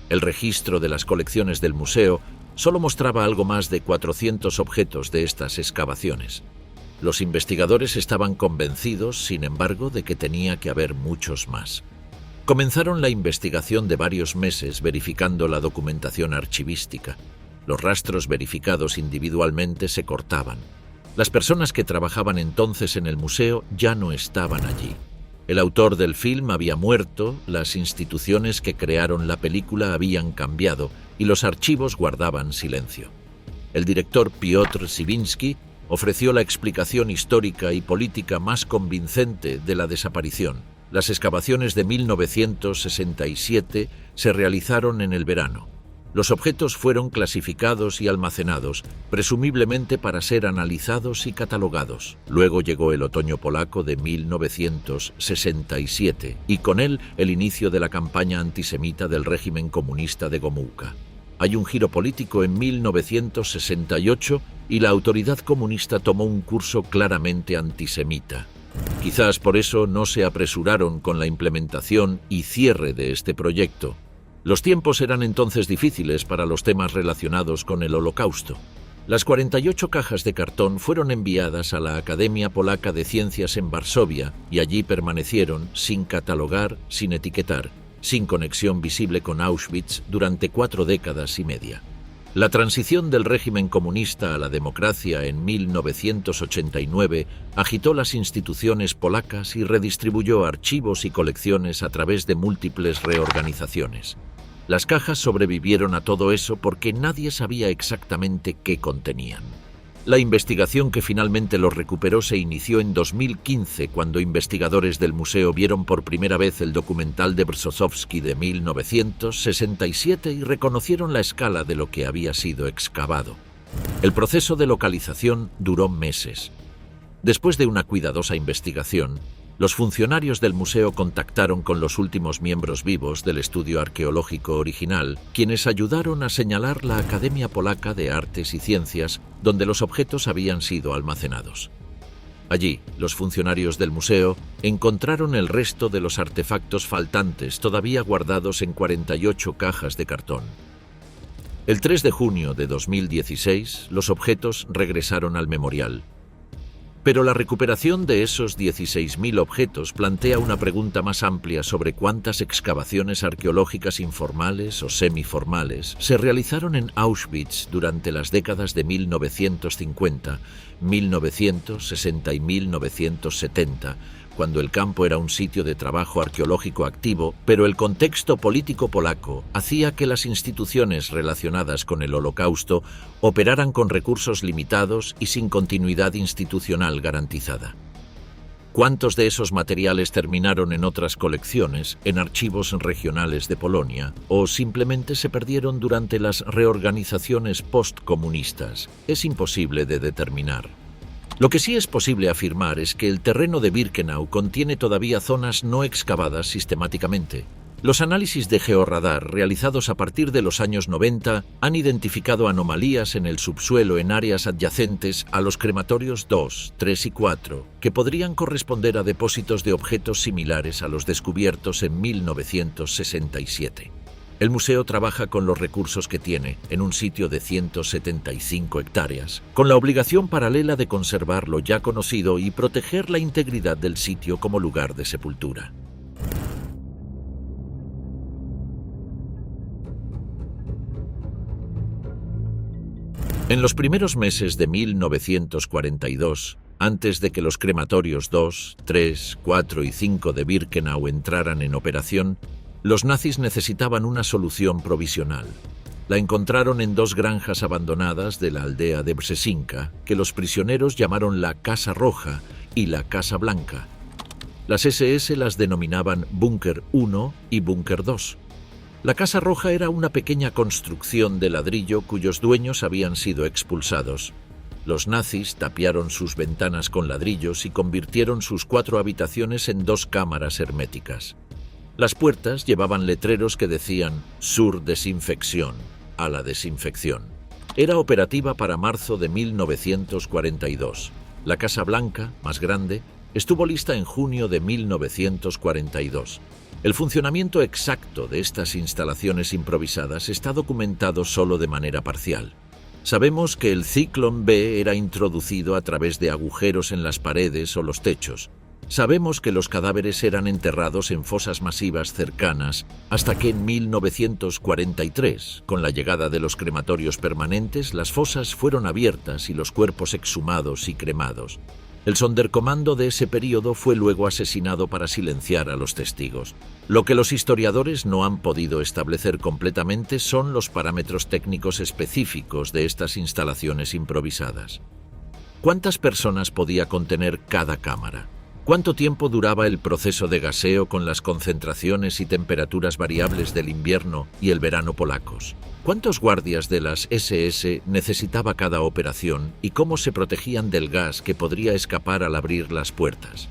El registro de las colecciones del museo solo mostraba algo más de 400 objetos de estas excavaciones. Los investigadores estaban convencidos, sin embargo, de que tenía que haber muchos más. Comenzaron la investigación de varios meses verificando la documentación archivística. Los rastros verificados individualmente se cortaban. Las personas que trabajaban entonces en el museo ya no estaban allí. El autor del film había muerto, las instituciones que crearon la película habían cambiado y los archivos guardaban silencio. El director Piotr Szywiński ofreció la explicación histórica y política más convincente de la desaparición. Las excavaciones de 1967 se realizaron en el verano. Los objetos fueron clasificados y almacenados, presumiblemente para ser analizados y catalogados. Luego llegó el otoño polaco de 1967 y con él el inicio de la campaña antisemita del régimen comunista de Gomułka. Hay un giro político en 1968 y la autoridad comunista tomó un curso claramente antisemita. Quizás por eso no se apresuraron con la implementación y cierre de este proyecto. Los tiempos eran entonces difíciles para los temas relacionados con el Holocausto. Las 48 cajas de cartón fueron enviadas a la Academia Polaca de Ciencias en Varsovia y allí permanecieron sin catalogar, sin etiquetar, sin conexión visible con Auschwitz durante 4 décadas y media. La transición del régimen comunista a la democracia en 1989 agitó las instituciones polacas y redistribuyó archivos y colecciones a través de múltiples reorganizaciones. Las cajas sobrevivieron a todo eso porque nadie sabía exactamente qué contenían. La investigación que finalmente los recuperó se inició en 2015, cuando investigadores del museo vieron por primera vez el documental de Brzozowski de 1967 y reconocieron la escala de lo que había sido excavado. El proceso de localización duró meses. Después de una cuidadosa investigación, los funcionarios del museo contactaron con los últimos miembros vivos del estudio arqueológico original, quienes ayudaron a señalar la Academia Polaca de Artes y Ciencias, donde los objetos habían sido almacenados. Allí, los funcionarios del museo encontraron el resto de los artefactos faltantes todavía guardados en 48 cajas de cartón. El 3 de junio de 2016, los objetos regresaron al memorial. Pero la recuperación de esos 16.000 objetos plantea una pregunta más amplia sobre cuántas excavaciones arqueológicas informales o semiformales se realizaron en Auschwitz durante las décadas de 1950, 1960 y 1970, cuando el campo era un sitio de trabajo arqueológico activo, pero el contexto político polaco hacía que las instituciones relacionadas con el Holocausto operaran con recursos limitados y sin continuidad institucional garantizada. ¿Cuántos de esos materiales terminaron en otras colecciones, en archivos regionales de Polonia, o simplemente se perdieron durante las reorganizaciones postcomunistas? Es imposible de determinar. Lo que sí es posible afirmar es que el terreno de Birkenau contiene todavía zonas no excavadas sistemáticamente. Los análisis de georradar realizados a partir de los años 90 han identificado anomalías en el subsuelo en áreas adyacentes a los crematorios 2, 3 y 4, que podrían corresponder a depósitos de objetos similares a los descubiertos en 1967. El museo trabaja con los recursos que tiene, en un sitio de 175 hectáreas, con la obligación paralela de conservar lo ya conocido y proteger la integridad del sitio como lugar de sepultura. En los primeros meses de 1942, antes de que los crematorios 2, 3, 4 y 5 de Birkenau entraran en operación, los nazis necesitaban una solución provisional. La encontraron en 2 granjas abandonadas de la aldea de Brzezinka, que los prisioneros llamaron la Casa Roja y la Casa Blanca. Las SS las denominaban Búnker 1 y Búnker 2. La Casa Roja era una pequeña construcción de ladrillo cuyos dueños habían sido expulsados. Los nazis tapiaron sus ventanas con ladrillos y convirtieron sus 4 habitaciones en 2 cámaras herméticas. Las puertas llevaban letreros que decían «Sur desinfección», a la desinfección. Era operativa para marzo de 1942. La Casa Blanca, más grande, estuvo lista en junio de 1942. El funcionamiento exacto de estas instalaciones improvisadas está documentado solo de manera parcial. Sabemos que el Zyklon B era introducido a través de agujeros en las paredes o los techos. Sabemos que los cadáveres eran enterrados en fosas masivas cercanas hasta que en 1943, con la llegada de los crematorios permanentes, las fosas fueron abiertas y los cuerpos exhumados y cremados. El Sonderkommando de ese periodo fue luego asesinado para silenciar a los testigos. Lo que los historiadores no han podido establecer completamente son los parámetros técnicos específicos de estas instalaciones improvisadas. ¿Cuántas personas podía contener cada cámara? ¿Cuánto tiempo duraba el proceso de gaseo con las concentraciones y temperaturas variables del invierno y el verano polacos? ¿Cuántos guardias de las SS necesitaba cada operación y cómo se protegían del gas que podría escapar al abrir las puertas?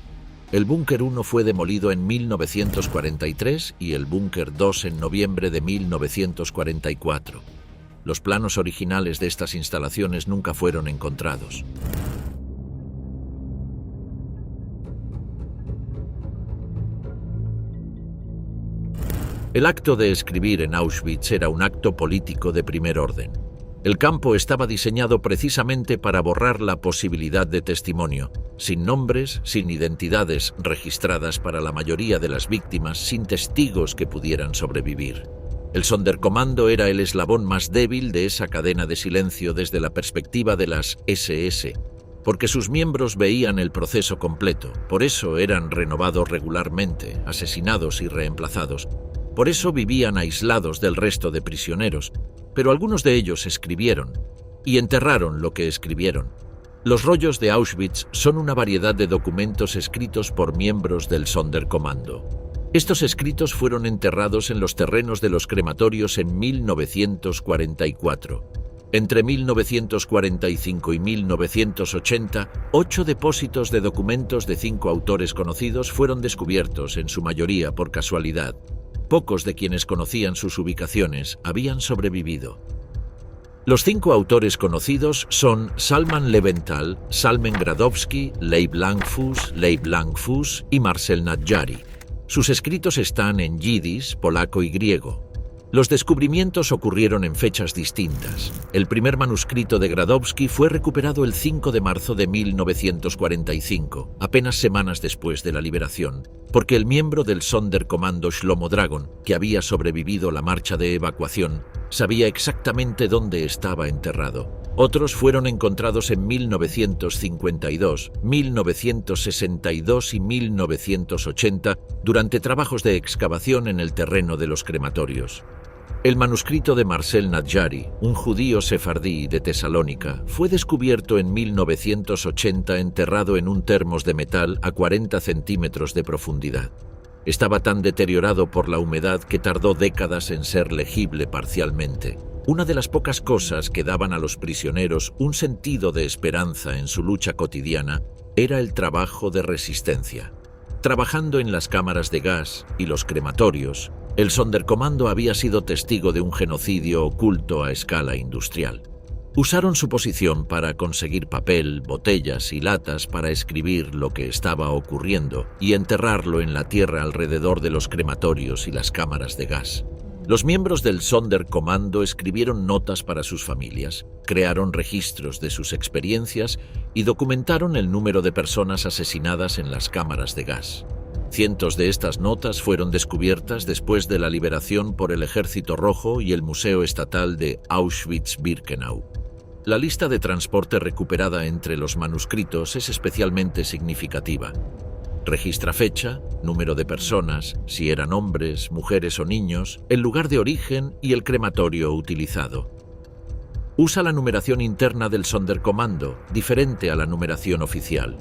El Búnker 1 fue demolido en 1943 y el Búnker 2 en noviembre de 1944. Los planos originales de estas instalaciones nunca fueron encontrados. El acto de escribir en Auschwitz era un acto político de primer orden. El campo estaba diseñado precisamente para borrar la posibilidad de testimonio, sin nombres, sin identidades registradas para la mayoría de las víctimas, sin testigos que pudieran sobrevivir. El Sonderkommando era el eslabón más débil de esa cadena de silencio desde la perspectiva de las SS, porque sus miembros veían el proceso completo, por eso eran renovados regularmente, asesinados y reemplazados. Por eso vivían aislados del resto de prisioneros, pero algunos de ellos escribieron y enterraron lo que escribieron. Los rollos de Auschwitz son una variedad de documentos escritos por miembros del Sonderkommando. Estos escritos fueron enterrados en los terrenos de los crematorios en 1944. Entre 1945 y 1980, 8 depósitos de documentos de 5 autores conocidos fueron descubiertos, en su mayoría por casualidad. Pocos de quienes conocían sus ubicaciones habían sobrevivido. Los 5 autores conocidos son Salman Leventhal, Salmen Gradowski, Leib Langfuss y Marcel Nadjari. Sus escritos están en yidis, polaco y griego. Los descubrimientos ocurrieron en fechas distintas. El primer manuscrito de Gradowski fue recuperado el 5 de marzo de 1945, apenas semanas después de la liberación, porque el miembro del Sonderkommando Shlomo Dragon, que había sobrevivido la marcha de evacuación, sabía exactamente dónde estaba enterrado. Otros fueron encontrados en 1952, 1962 y 1980 durante trabajos de excavación en el terreno de los crematorios. El manuscrito de Marcel Nadjari, un judío sefardí de Tesalónica, fue descubierto en 1980 enterrado en un termos de metal a 40 centímetros de profundidad. Estaba tan deteriorado por la humedad que tardó décadas en ser legible parcialmente. Una de las pocas cosas que daban a los prisioneros un sentido de esperanza en su lucha cotidiana era el trabajo de resistencia. Trabajando en las cámaras de gas y los crematorios, el Sonderkommando había sido testigo de un genocidio oculto a escala industrial. Usaron su posición para conseguir papel, botellas y latas para escribir lo que estaba ocurriendo y enterrarlo en la tierra alrededor de los crematorios y las cámaras de gas. Los miembros del Sonderkommando escribieron notas para sus familias, crearon registros de sus experiencias y documentaron el número de personas asesinadas en las cámaras de gas. Cientos de estas notas fueron descubiertas después de la liberación por el Ejército Rojo y el Museo Estatal de Auschwitz-Birkenau. La lista de transporte recuperada entre los manuscritos es especialmente significativa. Registra fecha, número de personas, si eran hombres, mujeres o niños, el lugar de origen y el crematorio utilizado. Usa la numeración interna del Sonderkommando, diferente a la numeración oficial.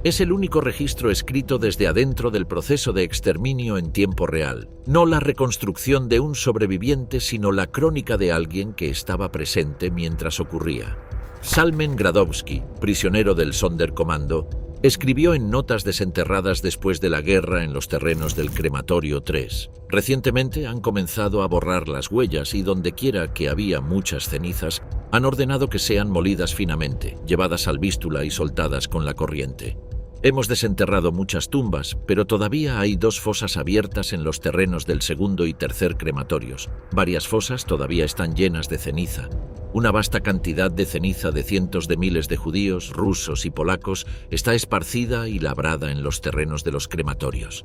Es el único registro escrito desde adentro del proceso de exterminio en tiempo real, no la reconstrucción de un sobreviviente, sino la crónica de alguien que estaba presente mientras ocurría. Salmen Gradowski, prisionero del Sonderkommando, escribió en notas desenterradas después de la guerra en los terrenos del Crematorio 3. Recientemente han comenzado a borrar las huellas y dondequiera que había muchas cenizas, han ordenado que sean molidas finamente, llevadas al vístula y soltadas con la corriente. Hemos desenterrado muchas tumbas, pero todavía hay 2 fosas abiertas en los terrenos del segundo y tercer crematorios. Varias fosas todavía están llenas de ceniza. Una vasta cantidad de ceniza de cientos de miles de judíos, rusos y polacos está esparcida y labrada en los terrenos de los crematorios.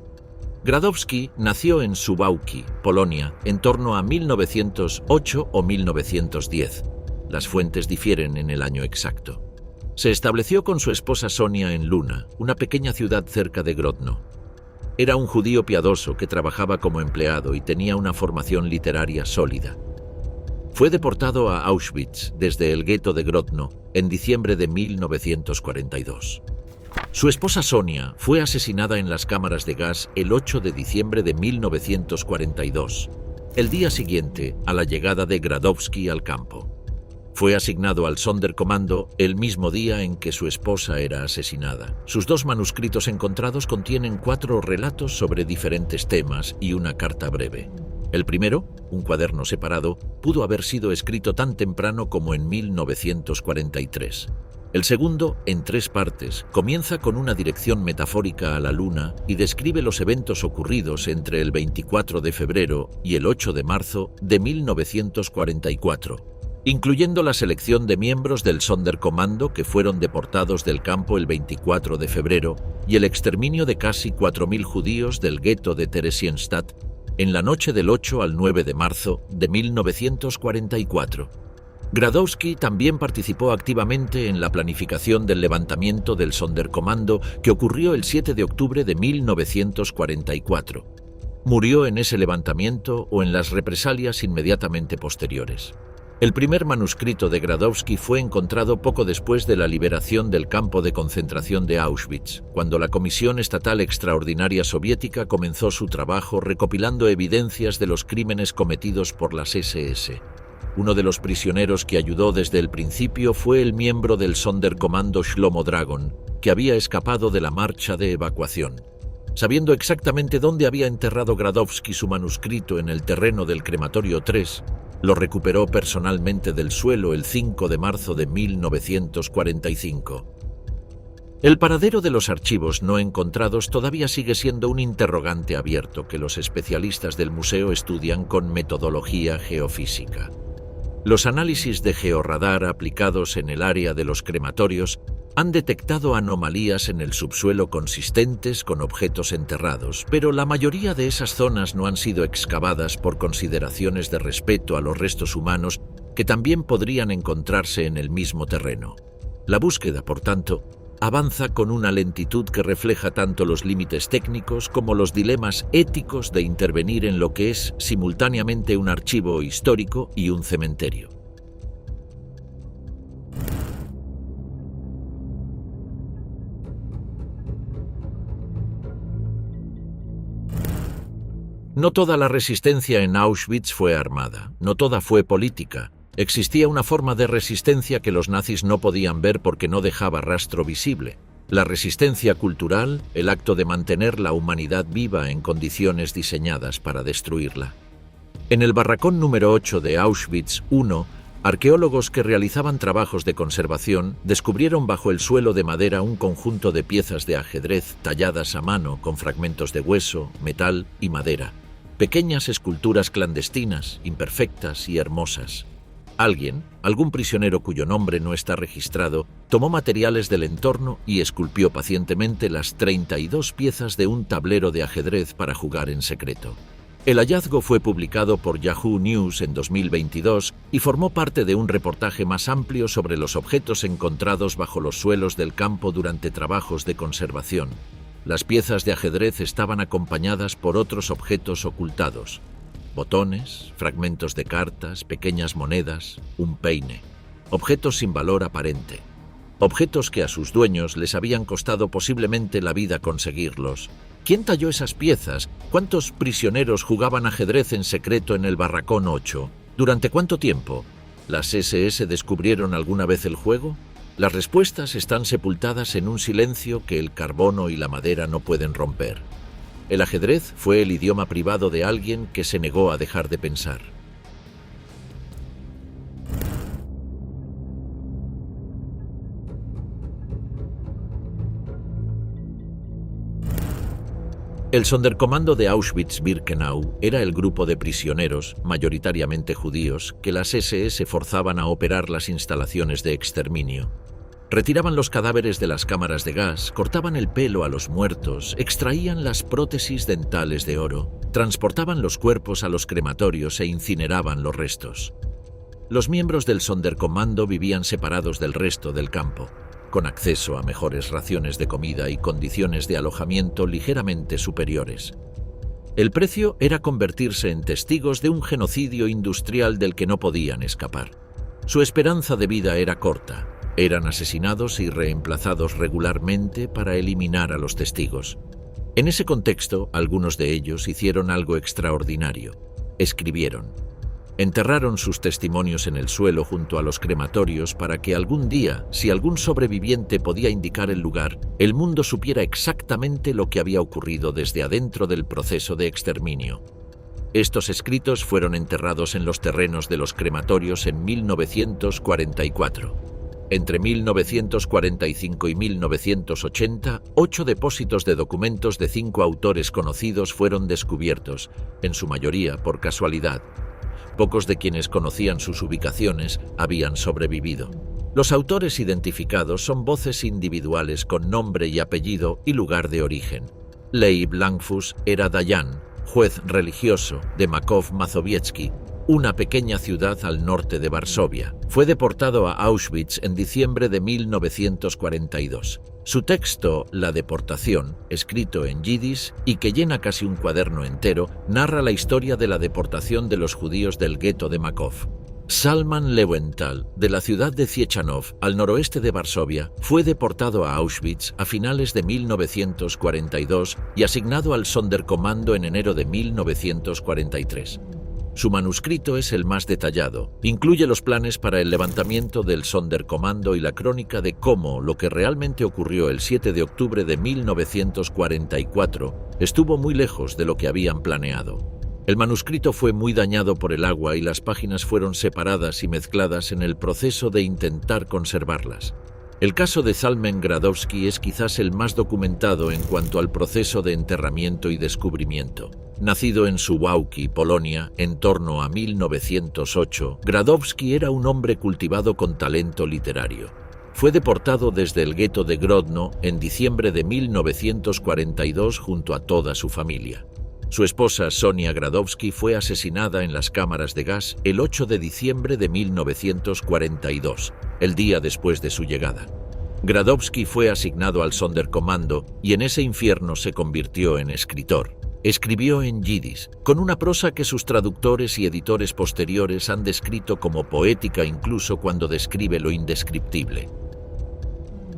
Gradowski nació en Suwałki, Polonia, en torno a 1908 o 1910. Las fuentes difieren en el año exacto. Se estableció con su esposa Sonia en Luna, una pequeña ciudad cerca de Grodno. Era un judío piadoso que trabajaba como empleado y tenía una formación literaria sólida. Fue deportado a Auschwitz desde el gueto de Grodno en diciembre de 1942. Su esposa Sonia fue asesinada en las cámaras de gas el 8 de diciembre de 1942, el día siguiente a la llegada de Gradowski al campo. Fue asignado al Sonderkommando el mismo día en que su esposa era asesinada. Sus 2 manuscritos encontrados contienen 4 relatos sobre diferentes temas y una carta breve. El primero, un cuaderno separado, pudo haber sido escrito tan temprano como en 1943. El segundo, en 3 partes, comienza con una dirección metafórica a la Luna y describe los eventos ocurridos entre el 24 de febrero y el 8 de marzo de 1944. Incluyendo la selección de miembros del Sonderkommando que fueron deportados del campo el 24 de febrero y el exterminio de casi 4.000 judíos del gueto de Theresienstadt en la noche del 8 al 9 de marzo de 1944. Gradowski también participó activamente en la planificación del levantamiento del Sonderkommando que ocurrió el 7 de octubre de 1944. Murió en ese levantamiento o en las represalias inmediatamente posteriores. El primer manuscrito de Gradowski fue encontrado poco después de la liberación del campo de concentración de Auschwitz, cuando la Comisión Estatal Extraordinaria Soviética comenzó su trabajo recopilando evidencias de los crímenes cometidos por las SS. Uno de los prisioneros que ayudó desde el principio fue el miembro del Sonderkommando Shlomo Dragon, que había escapado de la marcha de evacuación. Sabiendo exactamente dónde había enterrado Gradowski su manuscrito en el terreno del Crematorio 3, lo recuperó personalmente del suelo el 5 de marzo de 1945. El paradero de los archivos no encontrados todavía sigue siendo un interrogante abierto que los especialistas del museo estudian con metodología geofísica. Los análisis de georradar aplicados en el área de los crematorios han detectado anomalías en el subsuelo consistentes con objetos enterrados, pero la mayoría de esas zonas no han sido excavadas por consideraciones de respeto a los restos humanos que también podrían encontrarse en el mismo terreno. La búsqueda, por tanto, avanza con una lentitud que refleja tanto los límites técnicos como los dilemas éticos de intervenir en lo que es simultáneamente un archivo histórico y un cementerio. No toda la resistencia en Auschwitz fue armada, no toda fue política. Existía una forma de resistencia que los nazis no podían ver porque no dejaba rastro visible. La resistencia cultural, el acto de mantener la humanidad viva en condiciones diseñadas para destruirla. En el barracón número 8 de Auschwitz I, arqueólogos que realizaban trabajos de conservación descubrieron bajo el suelo de madera un conjunto de piezas de ajedrez talladas a mano con fragmentos de hueso, metal y madera. Pequeñas esculturas clandestinas, imperfectas y hermosas. Algún prisionero cuyo nombre no está registrado, tomó materiales del entorno y esculpió pacientemente las 32 piezas de un tablero de ajedrez para jugar en secreto. El hallazgo fue publicado por Yahoo News en 2022 y formó parte de un reportaje más amplio sobre los objetos encontrados bajo los suelos del campo durante trabajos de conservación. Las piezas de ajedrez estaban acompañadas por otros objetos ocultados: botones, fragmentos de cartas, pequeñas monedas, un peine. Objetos sin valor aparente. Objetos que a sus dueños les habían costado posiblemente la vida conseguirlos. ¿Quién talló esas piezas? ¿Cuántos prisioneros jugaban ajedrez en secreto en el Barracón 8? ¿Durante cuánto tiempo? ¿Las SS descubrieron alguna vez el juego? Las respuestas están sepultadas en un silencio que el carbono y la madera no pueden romper. El ajedrez fue el idioma privado de alguien que se negó a dejar de pensar. El Sonderkommando de Auschwitz-Birkenau era el grupo de prisioneros, mayoritariamente judíos, que las SS forzaban a operar las instalaciones de exterminio. Retiraban los cadáveres de las cámaras de gas, cortaban el pelo a los muertos, extraían las prótesis dentales de oro, transportaban los cuerpos a los crematorios e incineraban los restos. Los miembros del Sonderkommando vivían separados del resto del campo, con acceso a mejores raciones de comida y condiciones de alojamiento ligeramente superiores. El precio era convertirse en testigos de un genocidio industrial del que no podían escapar. Su esperanza de vida era corta. Eran asesinados y reemplazados regularmente para eliminar a los testigos. En ese contexto, algunos de ellos hicieron algo extraordinario. Escribieron. Enterraron sus testimonios en el suelo junto a los crematorios para que algún día, si algún sobreviviente podía indicar el lugar, el mundo supiera exactamente lo que había ocurrido desde adentro del proceso de exterminio. Estos escritos fueron enterrados en los terrenos de los crematorios en 1944. Entre 1945 y 1980, 8 depósitos de documentos de 5 autores conocidos fueron descubiertos, en su mayoría por casualidad. Pocos de quienes conocían sus ubicaciones habían sobrevivido. Los autores identificados son voces individuales con nombre y apellido y lugar de origen. Leib Langfuss era Dayan, juez religioso de Makov Mazowiecki, una pequeña ciudad al norte de Varsovia. Fue deportado a Auschwitz en diciembre de 1942. Su texto, La deportación, escrito en yiddish y que llena casi un cuaderno entero, narra la historia de la deportación de los judíos del gueto de Makov. Salman Lewenthal, de la ciudad de Ciechanów, al noroeste de Varsovia, fue deportado a Auschwitz a finales de 1942 y asignado al Sonderkommando en enero de 1943. Su manuscrito es el más detallado. Incluye los planes para el levantamiento del Sonderkommando y la crónica de cómo lo que realmente ocurrió el 7 de octubre de 1944 estuvo muy lejos de lo que habían planeado. El manuscrito fue muy dañado por el agua y las páginas fueron separadas y mezcladas en el proceso de intentar conservarlas. El caso de Salmen Gradowski es quizás el más documentado en cuanto al proceso de enterramiento y descubrimiento. Nacido en Suwałki, Polonia, en torno a 1908, Gradowski era un hombre cultivado con talento literario. Fue deportado desde el gueto de Grodno en diciembre de 1942 junto a toda su familia. Su esposa Sonia Gradowski fue asesinada en las cámaras de gas el 8 de diciembre de 1942, el día después de su llegada. Gradowski fue asignado al Sonderkommando y en ese infierno se convirtió en escritor. Escribió en yiddish, con una prosa que sus traductores y editores posteriores han descrito como poética incluso cuando describe lo indescriptible.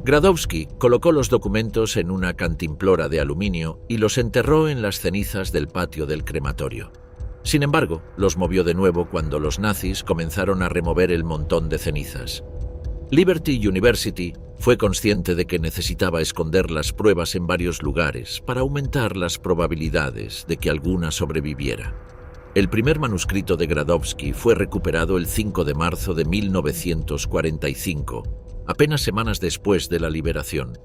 Gradowski colocó los documentos en una cantimplora de aluminio y los enterró en las cenizas del patio del crematorio. Sin embargo, los movió de nuevo cuando los nazis comenzaron a remover el montón de cenizas. Liberty University fue consciente de que necesitaba esconder las pruebas en varios lugares para aumentar las probabilidades de que alguna sobreviviera. El primer manuscrito de Gradowski fue recuperado el 5 de marzo de 1945, apenas semanas después de la liberación.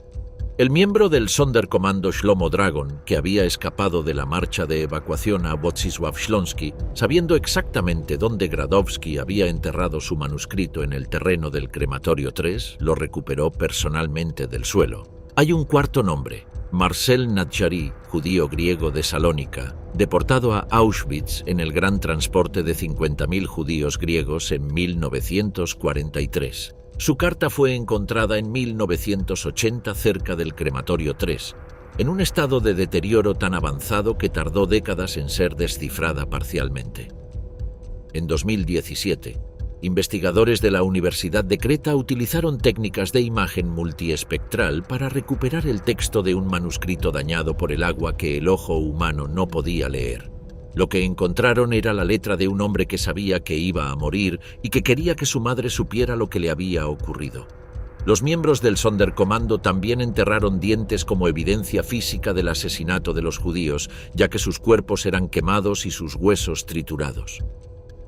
El miembro del Sonderkommando Shlomo Dragon, que había escapado de la marcha de evacuación a Wodzisław Śląski, sabiendo exactamente dónde Gradowski había enterrado su manuscrito en el terreno del crematorio 3, lo recuperó personalmente del suelo. Hay un cuarto nombre, Marcel Nadjari, judío griego de Salónica, deportado a Auschwitz en el gran transporte de 50.000 judíos griegos en 1943. Su carta fue encontrada en 1980 cerca del Crematorio 3, en un estado de deterioro tan avanzado que tardó décadas en ser descifrada parcialmente. En 2017, investigadores de la Universidad de Creta utilizaron técnicas de imagen multiespectral para recuperar el texto de un manuscrito dañado por el agua que el ojo humano no podía leer. Lo que encontraron era la letra de un hombre que sabía que iba a morir y que quería que su madre supiera lo que le había ocurrido. Los miembros del Sonderkommando también enterraron dientes como evidencia física del asesinato de los judíos, ya que sus cuerpos eran quemados y sus huesos triturados.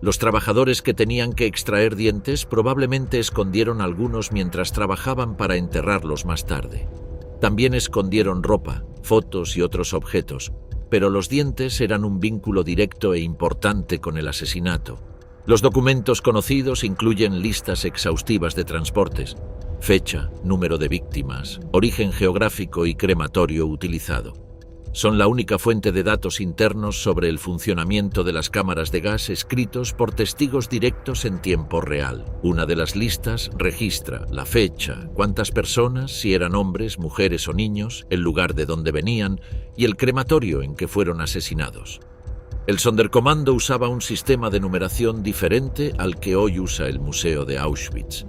Los trabajadores que tenían que extraer dientes probablemente escondieron algunos mientras trabajaban para enterrarlos más tarde. También escondieron ropa, fotos y otros objetos, pero los dientes eran un vínculo directo e importante con el asesinato. Los documentos conocidos incluyen listas exhaustivas de transportes, fecha, número de víctimas, origen geográfico y crematorio utilizado. Son la única fuente de datos internos sobre el funcionamiento de las cámaras de gas escritos por testigos directos en tiempo real. Una de las listas registra la fecha, cuántas personas, si eran hombres, mujeres o niños, el lugar de donde venían y el crematorio en que fueron asesinados. El Sonderkommando usaba un sistema de numeración diferente al que hoy usa el Museo de Auschwitz.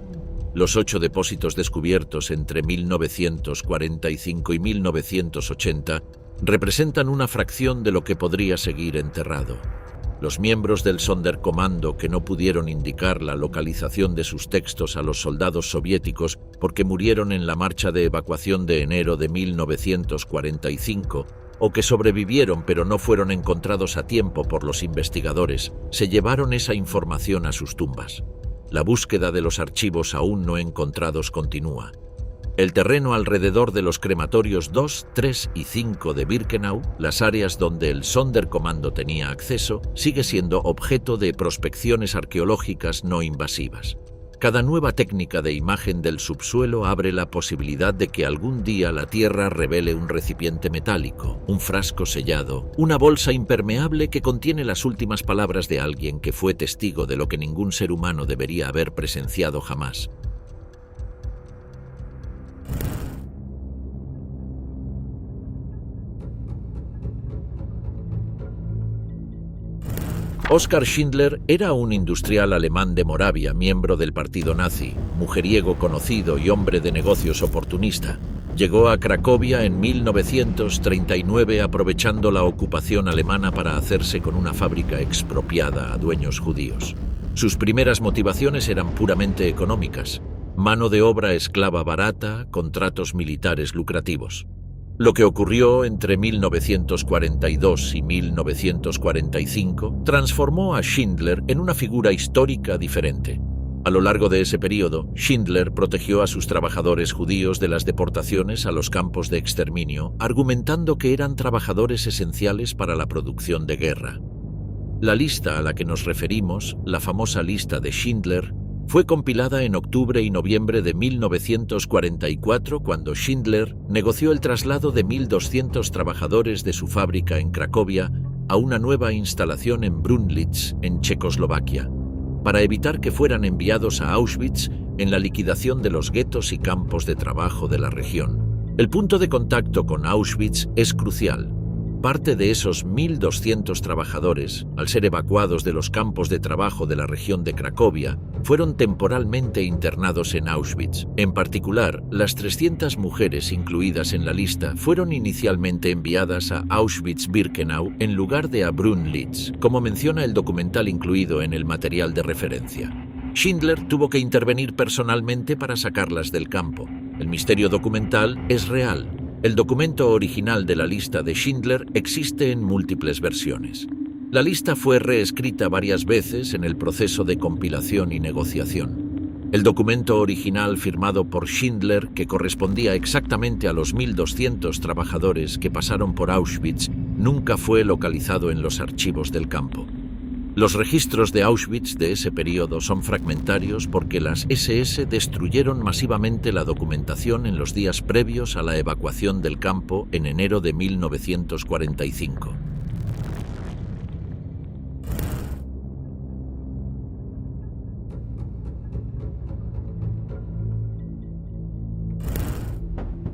Los 8 depósitos descubiertos entre 1945 y 1980 representan una fracción de lo que podría seguir enterrado. Los miembros del Sonderkommando que no pudieron indicar la localización de sus textos a los soldados soviéticos porque murieron en la marcha de evacuación de enero de 1945 o que sobrevivieron pero no fueron encontrados a tiempo por los investigadores, se llevaron esa información a sus tumbas. La búsqueda de los archivos aún no encontrados continúa. El terreno alrededor de los crematorios 2, 3 y 5 de Birkenau, las áreas donde el Sonderkommando tenía acceso, sigue siendo objeto de prospecciones arqueológicas no invasivas. Cada nueva técnica de imagen del subsuelo abre la posibilidad de que algún día la Tierra revele un recipiente metálico, un frasco sellado, una bolsa impermeable que contiene las últimas palabras de alguien que fue testigo de lo que ningún ser humano debería haber presenciado jamás. Oskar Schindler era un industrial alemán de Moravia, miembro del partido nazi, mujeriego conocido y hombre de negocios oportunista. Llegó a Cracovia en 1939 aprovechando la ocupación alemana para hacerse con una fábrica expropiada a dueños judíos. Sus primeras motivaciones eran puramente económicas: mano de obra esclava barata, contratos militares lucrativos. Lo que ocurrió entre 1942 y 1945 transformó a Schindler en una figura histórica diferente. A lo largo de ese periodo, Schindler protegió a sus trabajadores judíos de las deportaciones a los campos de exterminio, argumentando que eran trabajadores esenciales para la producción de guerra. La lista a la que nos referimos, la famosa lista de Schindler, fue compilada en octubre y noviembre de 1944 cuando Schindler negoció el traslado de 1.200 trabajadores de su fábrica en Cracovia a una nueva instalación en Brunlitz, en Checoslovaquia, para evitar que fueran enviados a Auschwitz en la liquidación de los guetos y campos de trabajo de la región. El punto de contacto con Auschwitz es crucial. Parte de esos 1.200 trabajadores, al ser evacuados de los campos de trabajo de la región de Cracovia, fueron temporalmente internados en Auschwitz. En particular, las 300 mujeres incluidas en la lista fueron inicialmente enviadas a Auschwitz-Birkenau en lugar de a Brunlitz, como menciona el documental incluido en el material de referencia. Schindler tuvo que intervenir personalmente para sacarlas del campo. El misterio documental es real. El documento original de la lista de Schindler existe en múltiples versiones. La lista fue reescrita varias veces en el proceso de compilación y negociación. El documento original firmado por Schindler, que correspondía exactamente a los 1.200 trabajadores que pasaron por Auschwitz, nunca fue localizado en los archivos del campo. Los registros de Auschwitz de ese periodo son fragmentarios porque las SS destruyeron masivamente la documentación en los días previos a la evacuación del campo en enero de 1945.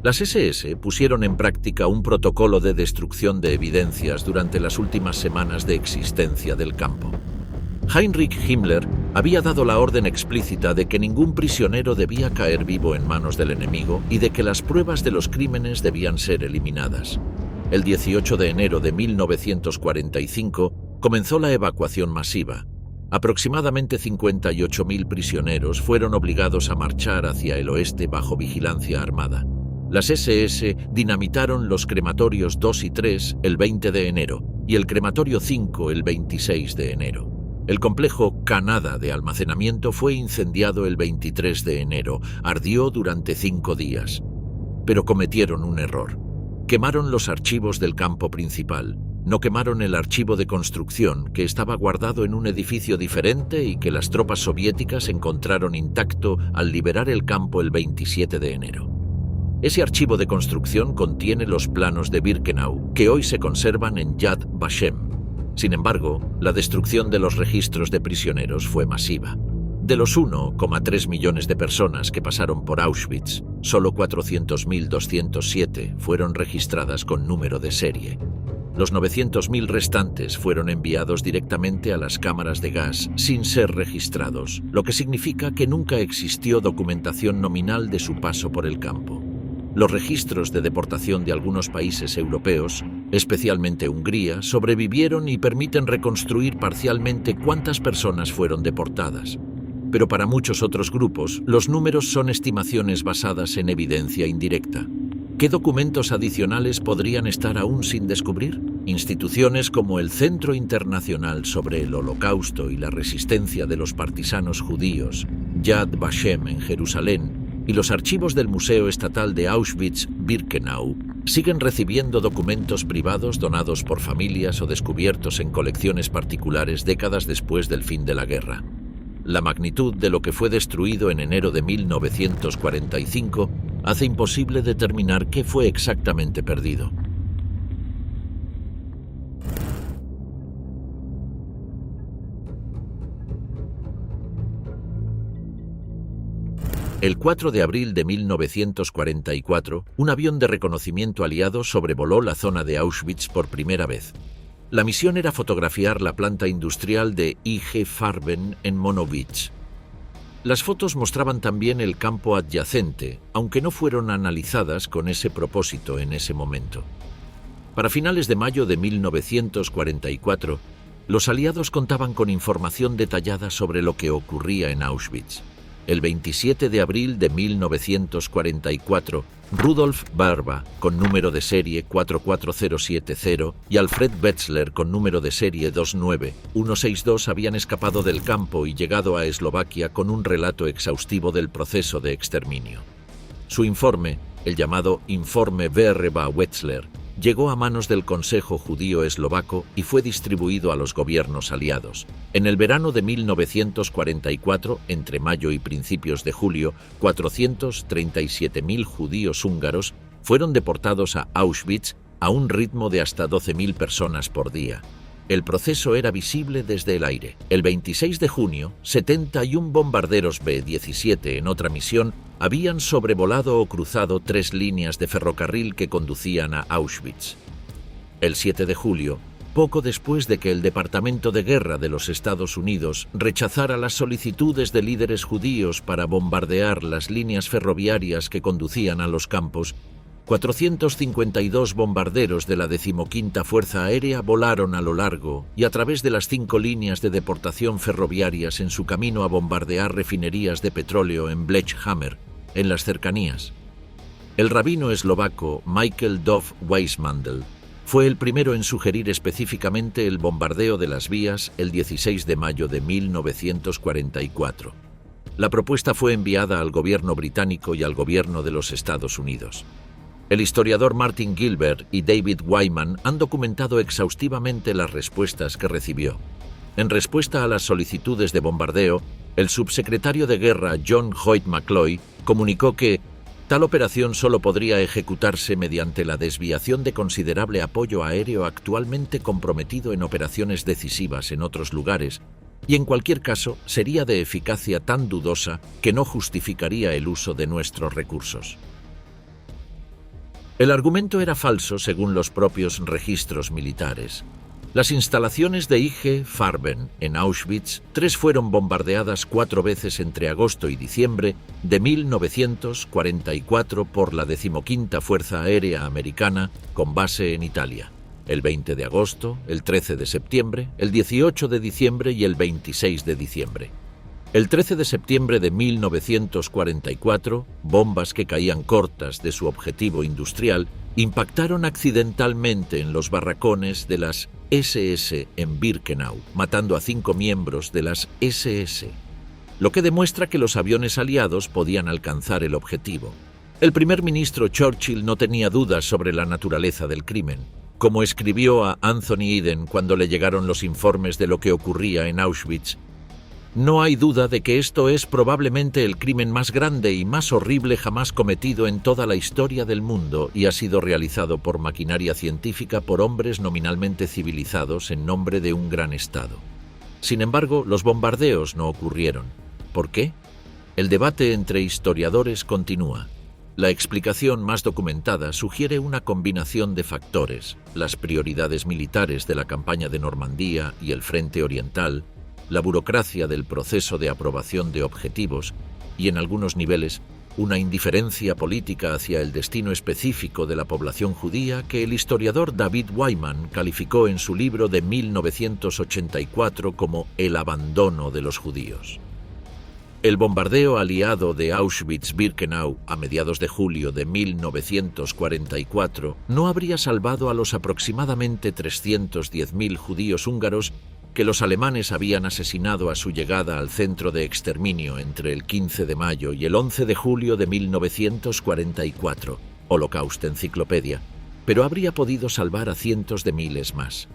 Las SS pusieron en práctica un protocolo de destrucción de evidencias durante las últimas semanas de existencia del campo. Heinrich Himmler había dado la orden explícita de que ningún prisionero debía caer vivo en manos del enemigo y de que las pruebas de los crímenes debían ser eliminadas. El 18 de enero de 1945 comenzó la evacuación masiva. Aproximadamente 58.000 prisioneros fueron obligados a marchar hacia el oeste bajo vigilancia armada. Las SS dinamitaron los crematorios 2 y 3 el 20 de enero y el crematorio 5 el 26 de enero. El complejo Canada de almacenamiento fue incendiado el 23 de enero. Ardió durante 5 días. Pero cometieron un error. Quemaron los archivos del campo principal. No quemaron el archivo de construcción, que estaba guardado en un edificio diferente y que las tropas soviéticas encontraron intacto al liberar el campo el 27 de enero. Ese archivo de construcción contiene los planos de Birkenau, que hoy se conservan en Yad Vashem. Sin embargo, la destrucción de los registros de prisioneros fue masiva. De los 1,3 millones de personas que pasaron por Auschwitz, solo 400.207 fueron registradas con número de serie. Los 900.000 restantes fueron enviados directamente a las cámaras de gas sin ser registrados, lo que significa que nunca existió documentación nominal de su paso por el campo. Los registros de deportación de algunos países europeos, especialmente Hungría, sobrevivieron y permiten reconstruir parcialmente cuántas personas fueron deportadas. Pero para muchos otros grupos, los números son estimaciones basadas en evidencia indirecta. ¿Qué documentos adicionales podrían estar aún sin descubrir? Instituciones como el Centro Internacional sobre el Holocausto y la Resistencia de los Partisanos Judíos, Yad Vashem en Jerusalén, y los archivos del Museo Estatal de Auschwitz-Birkenau siguen recibiendo documentos privados donados por familias o descubiertos en colecciones particulares décadas después del fin de la guerra. La magnitud de lo que fue destruido en enero de 1945 hace imposible determinar qué fue exactamente perdido. El 4 de abril de 1944, un avión de reconocimiento aliado sobrevoló la zona de Auschwitz por primera vez. La misión era fotografiar la planta industrial de IG Farben en Monowitz. Las fotos mostraban también el campo adyacente, aunque no fueron analizadas con ese propósito en ese momento. Para finales de mayo de 1944, los aliados contaban con información detallada sobre lo que ocurría en Auschwitz. El 27 de abril de 1944, Rudolf Barba, con número de serie 44070, y Alfred Wetzler, con número de serie 29162, habían escapado del campo y llegado a Eslovaquia con un relato exhaustivo del proceso de exterminio. Su informe, el llamado Informe Barba-Wetzler, llegó a manos del Consejo Judío Eslovaco y fue distribuido a los gobiernos aliados. En el verano de 1944, entre mayo y principios de julio, 437.000 judíos húngaros fueron deportados a Auschwitz a un ritmo de hasta 12.000 personas por día. El proceso era visible desde el aire. El 26 de junio, 71 bombarderos B-17 en otra misión habían sobrevolado o cruzado 3 líneas de ferrocarril que conducían a Auschwitz. El 7 de julio, poco después de que el Departamento de Guerra de los Estados Unidos rechazara las solicitudes de líderes judíos para bombardear las líneas ferroviarias que conducían a los campos, 452 bombarderos de la 15ª Fuerza Aérea volaron a lo largo y a través de las 5 líneas de deportación ferroviarias en su camino a bombardear refinerías de petróleo en Blechhammer, en las cercanías. El rabino eslovaco Michael Dov Weissmandl fue el primero en sugerir específicamente el bombardeo de las vías el 16 de mayo de 1944. La propuesta fue enviada al gobierno británico y al gobierno de los Estados Unidos. El historiador Martin Gilbert y David Wyman han documentado exhaustivamente las respuestas que recibió. En respuesta a las solicitudes de bombardeo, el subsecretario de Guerra John Hoyt McCloy comunicó que tal operación solo podría ejecutarse mediante la desviación de considerable apoyo aéreo actualmente comprometido en operaciones decisivas en otros lugares, y en cualquier caso sería de eficacia tan dudosa que no justificaría el uso de nuestros recursos. El argumento era falso según los propios registros militares. Las instalaciones de IG Farben en Auschwitz III fueron bombardeadas 4 veces entre agosto y diciembre de 1944 por la 15ª Fuerza Aérea Americana con base en Italia. El 20 de agosto, el 13 de septiembre, el 18 de diciembre y el 26 de diciembre. El 13 de septiembre de 1944, bombas que caían cortas de su objetivo industrial impactaron accidentalmente en los barracones de las SS en Birkenau, matando a 5 miembros de las SS, lo que demuestra que los aviones aliados podían alcanzar el objetivo. El primer ministro Churchill no tenía dudas sobre la naturaleza del crimen. Como escribió a Anthony Eden cuando le llegaron los informes de lo que ocurría en Auschwitz, no hay duda de que esto es probablemente el crimen más grande y más horrible jamás cometido en toda la historia del mundo y ha sido realizado por maquinaria científica por hombres nominalmente civilizados en nombre de un gran Estado. Sin embargo, los bombardeos no ocurrieron. ¿Por qué? El debate entre historiadores continúa. La explicación más documentada sugiere una combinación de factores: las prioridades militares de la campaña de Normandía y el Frente Oriental, la burocracia del proceso de aprobación de objetivos y, en algunos niveles, una indiferencia política hacia el destino específico de la población judía que el historiador David Wyman calificó en su libro de 1984 como el abandono de los judíos. El bombardeo aliado de Auschwitz-Birkenau a mediados de julio de 1944 no habría salvado a los aproximadamente 310.000 judíos húngaros que los alemanes habían asesinado a su llegada al centro de exterminio entre el 15 de mayo y el 11 de julio de 1944, Holocaust Enciclopedia, pero habría podido salvar a cientos de miles más.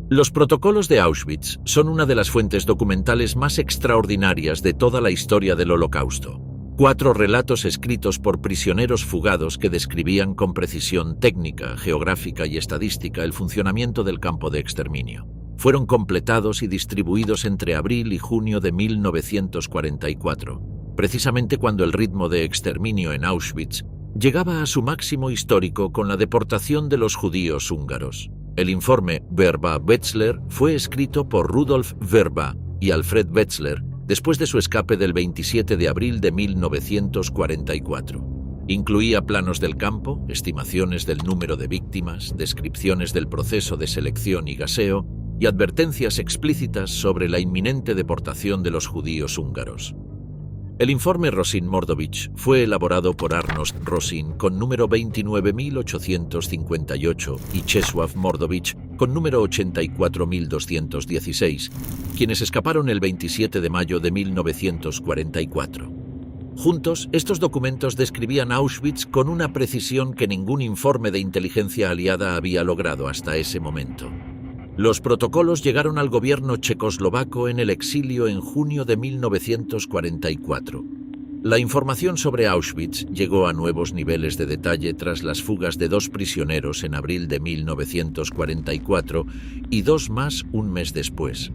Los protocolos de Auschwitz son una de las fuentes documentales más extraordinarias de toda la historia del Holocausto. 4 relatos escritos por prisioneros fugados que describían con precisión técnica, geográfica y estadística el funcionamiento del campo de exterminio. Fueron completados y distribuidos entre abril y junio de 1944, precisamente cuando el ritmo de exterminio en Auschwitz llegaba a su máximo histórico con la deportación de los judíos húngaros. El informe Verba-Wetzler fue escrito por Rudolf Verba y Alfred Wetzler después de su escape del 27 de abril de 1944. Incluía planos del campo, estimaciones del número de víctimas, descripciones del proceso de selección y gaseo y advertencias explícitas sobre la inminente deportación de los judíos húngaros. El informe Rosin-Mordovich fue elaborado por Arnost Rosin con número 29.858 y Czesław Mordovich con número 84.216, quienes escaparon el 27 de mayo de 1944. Juntos, estos documentos describían Auschwitz con una precisión que ningún informe de inteligencia aliada había logrado hasta ese momento. Los protocolos llegaron al gobierno checoslovaco en el exilio en junio de 1944. La información sobre Auschwitz llegó a nuevos niveles de detalle tras las fugas de 2 prisioneros en abril de 1944 y 2 más un mes después.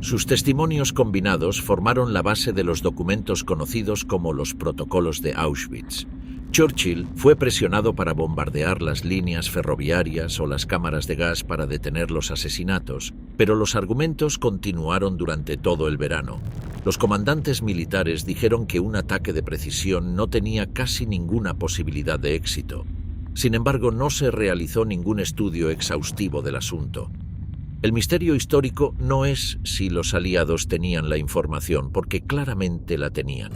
Sus testimonios combinados formaron la base de los documentos conocidos como los protocolos de Auschwitz. Churchill fue presionado para bombardear las líneas ferroviarias o las cámaras de gas para detener los asesinatos, pero los argumentos continuaron durante todo el verano. Los comandantes militares dijeron que un ataque de precisión no tenía casi ninguna posibilidad de éxito. Sin embargo, no se realizó ningún estudio exhaustivo del asunto. El misterio histórico no es si los aliados tenían la información, porque claramente la tenían.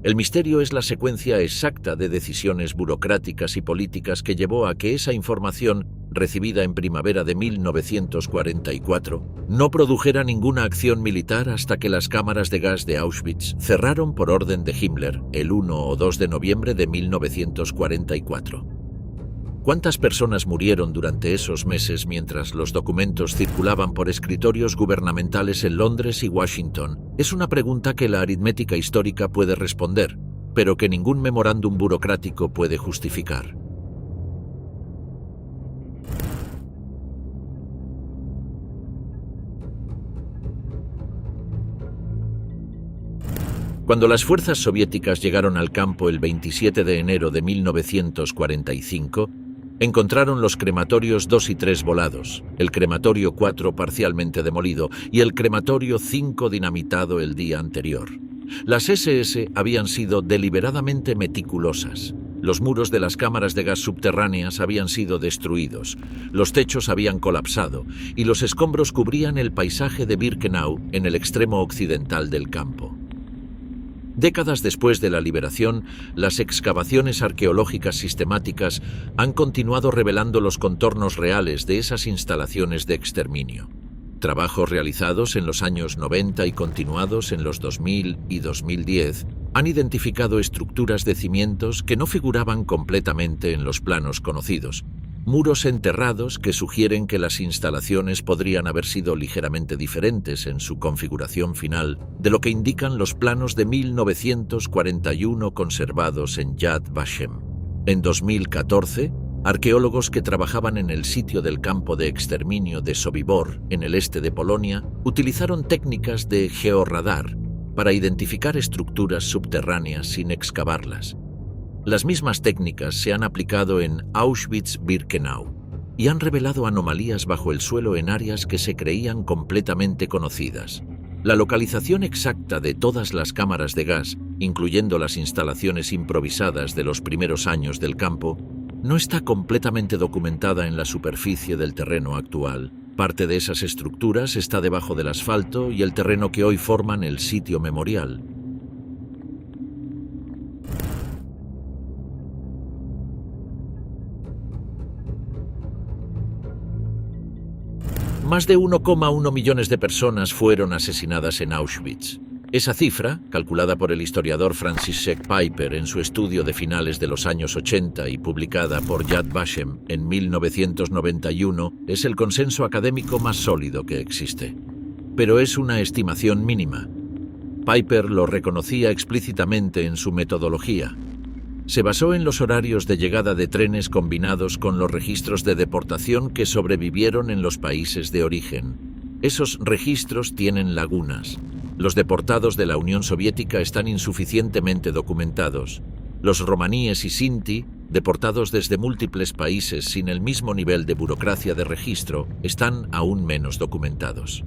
El misterio es la secuencia exacta de decisiones burocráticas y políticas que llevó a que esa información, recibida en primavera de 1944, no produjera ninguna acción militar hasta que las cámaras de gas de Auschwitz cerraron por orden de Himmler el 1 o 2 de noviembre de 1944. ¿Cuántas personas murieron durante esos meses mientras los documentos circulaban por escritorios gubernamentales en Londres y Washington? Es una pregunta que la aritmética histórica puede responder, pero que ningún memorándum burocrático puede justificar. Cuando las fuerzas soviéticas llegaron al campo el 27 de enero de 1945, encontraron los crematorios 2 y 3 volados, el crematorio 4 parcialmente demolido y el crematorio 5 dinamitado el día anterior. Las SS habían sido deliberadamente meticulosas. Los muros de las cámaras de gas subterráneas habían sido destruidos, los techos habían colapsado y los escombros cubrían el paisaje de Birkenau en el extremo occidental del campo. Décadas después de la liberación, las excavaciones arqueológicas sistemáticas han continuado revelando los contornos reales de esas instalaciones de exterminio. Trabajos realizados en los años 90 y continuados en los 2000 y 2010 han identificado estructuras de cimientos que no figuraban completamente en los planos conocidos, muros enterrados que sugieren que las instalaciones podrían haber sido ligeramente diferentes en su configuración final de lo que indican los planos de 1941 conservados en Yad Vashem. En 2014, arqueólogos que trabajaban en el sitio del campo de exterminio de Sobibor, en el este de Polonia, utilizaron técnicas de georradar para identificar estructuras subterráneas sin excavarlas. Las mismas técnicas se han aplicado en Auschwitz-Birkenau y han revelado anomalías bajo el suelo en áreas que se creían completamente conocidas. La localización exacta de todas las cámaras de gas, incluyendo las instalaciones improvisadas de los primeros años del campo, no está completamente documentada en la superficie del terreno actual. Parte de esas estructuras está debajo del asfalto y el terreno que hoy forman el sitio memorial. Más de 1,1 millones de personas fueron asesinadas en Auschwitz. Esa cifra, calculada por el historiador František Pijper en su estudio de finales de los años 80 y publicada por Yad Vashem en 1991, es el consenso académico más sólido que existe. Pero es una estimación mínima. Pijper lo reconocía explícitamente en su metodología. Se basó en los horarios de llegada de trenes combinados con los registros de deportación que sobrevivieron en los países de origen. Esos registros tienen lagunas. Los deportados de la Unión Soviética están insuficientemente documentados. Los romaníes y sinti, deportados desde múltiples países sin el mismo nivel de burocracia de registro, están aún menos documentados.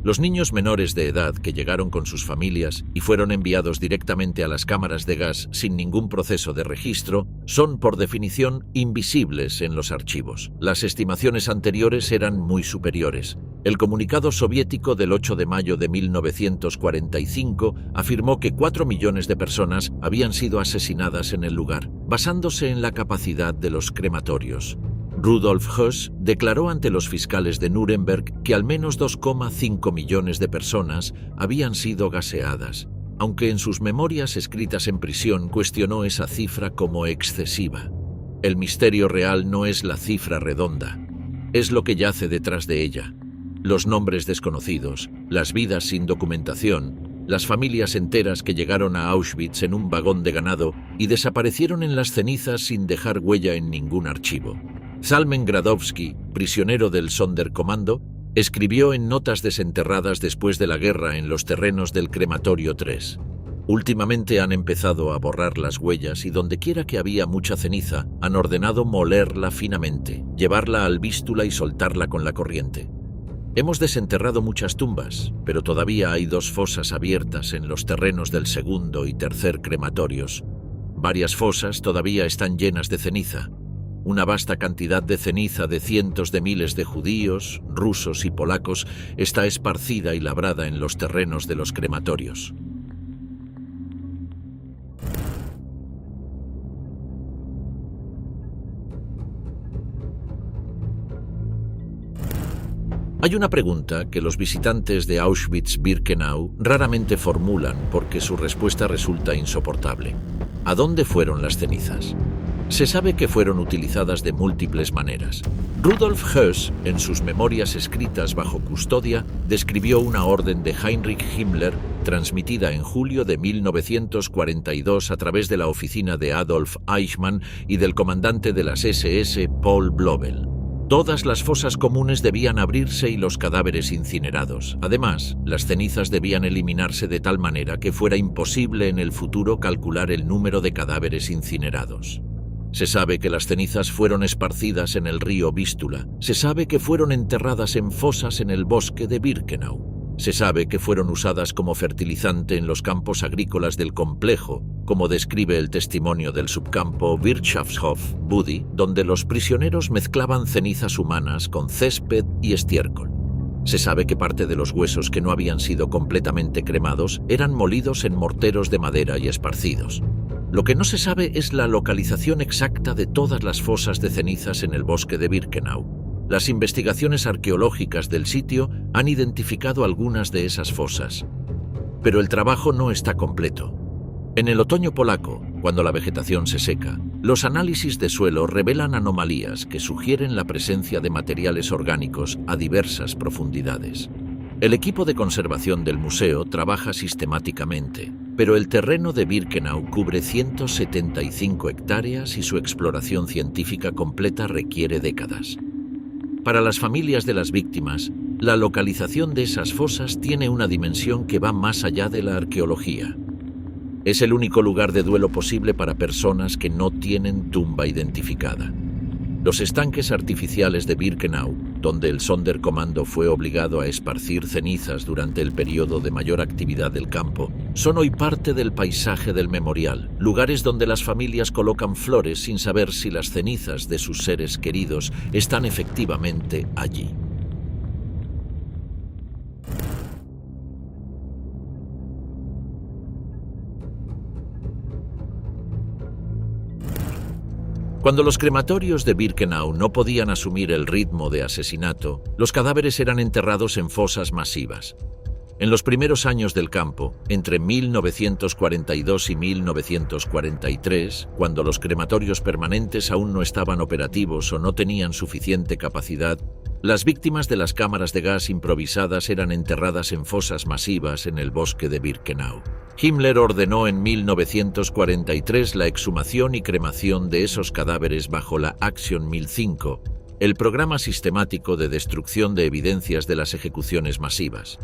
Los niños menores de edad que llegaron con sus familias y fueron enviados directamente a las cámaras de gas sin ningún proceso de registro son, por definición, invisibles en los archivos. Las estimaciones anteriores eran muy superiores. El comunicado soviético del 8 de mayo de 1945 afirmó que 4 millones de personas habían sido asesinadas en el lugar, basándose en la capacidad de los crematorios. Rudolf Höss declaró ante los fiscales de Nuremberg que al menos 2,5 millones de personas habían sido gaseadas, aunque en sus memorias escritas en prisión cuestionó esa cifra como excesiva. El misterio real no es la cifra redonda, es lo que yace detrás de ella. Los nombres desconocidos, las vidas sin documentación, las familias enteras que llegaron a Auschwitz en un vagón de ganado y desaparecieron en las cenizas sin dejar huella en ningún archivo. Salmen Gradowski, prisionero del Sonderkommando, escribió en notas desenterradas después de la guerra en los terrenos del crematorio 3. Últimamente han empezado a borrar las huellas y dondequiera que había mucha ceniza, han ordenado molerla finamente, llevarla al vístula y soltarla con la corriente. Hemos desenterrado muchas tumbas, pero todavía hay 2 fosas abiertas en los terrenos del segundo y tercer crematorios. Varias fosas todavía están llenas de ceniza. Una vasta cantidad de ceniza de cientos de miles de judíos, rusos y polacos está esparcida y labrada en los terrenos de los crematorios. Hay una pregunta que los visitantes de Auschwitz-Birkenau raramente formulan porque su respuesta resulta insoportable. ¿A dónde fueron las cenizas? Se sabe que fueron utilizadas de múltiples maneras. Rudolf Höss, en sus memorias escritas bajo custodia, describió una orden de Heinrich Himmler transmitida en julio de 1942 a través de la oficina de Adolf Eichmann y del comandante de las SS, Paul Blobel. Todas las fosas comunes debían abrirse y los cadáveres incinerados. Además, las cenizas debían eliminarse de tal manera que fuera imposible en el futuro calcular el número de cadáveres incinerados. Se sabe que las cenizas fueron esparcidas en el río Vístula. Se sabe que fueron enterradas en fosas en el bosque de Birkenau. Se sabe que fueron usadas como fertilizante en los campos agrícolas del complejo, como describe el testimonio del subcampo Wirtschaftshof Budi, donde los prisioneros mezclaban cenizas humanas con césped y estiércol. Se sabe que parte de los huesos que no habían sido completamente cremados eran molidos en morteros de madera y esparcidos. Lo que no se sabe es la localización exacta de todas las fosas de cenizas en el bosque de Birkenau. Las investigaciones arqueológicas del sitio han identificado algunas de esas fosas, pero el trabajo no está completo. En el otoño polaco, cuando la vegetación se seca, los análisis de suelo revelan anomalías que sugieren la presencia de materiales orgánicos a diversas profundidades. El equipo de conservación del museo trabaja sistemáticamente, pero el terreno de Birkenau cubre 175 hectáreas y su exploración científica completa requiere décadas. Para las familias de las víctimas, la localización de esas fosas tiene una dimensión que va más allá de la arqueología. Es el único lugar de duelo posible para personas que no tienen tumba identificada. Los estanques artificiales de Birkenau, donde el Sonderkommando fue obligado a esparcir cenizas durante el periodo de mayor actividad del campo, son hoy parte del paisaje del memorial, lugares donde las familias colocan flores sin saber si las cenizas de sus seres queridos están efectivamente allí. Cuando los crematorios de Birkenau no podían asumir el ritmo de asesinato, los cadáveres eran enterrados en fosas masivas. En los primeros años del campo, entre 1942 y 1943, cuando los crematorios permanentes aún no estaban operativos o no tenían suficiente capacidad, las víctimas de las cámaras de gas improvisadas eran enterradas en fosas masivas en el bosque de Birkenau. Himmler ordenó en 1943 la exhumación y cremación de esos cadáveres bajo la Aktion 1005, el programa sistemático de destrucción de evidencias de las ejecuciones masivas.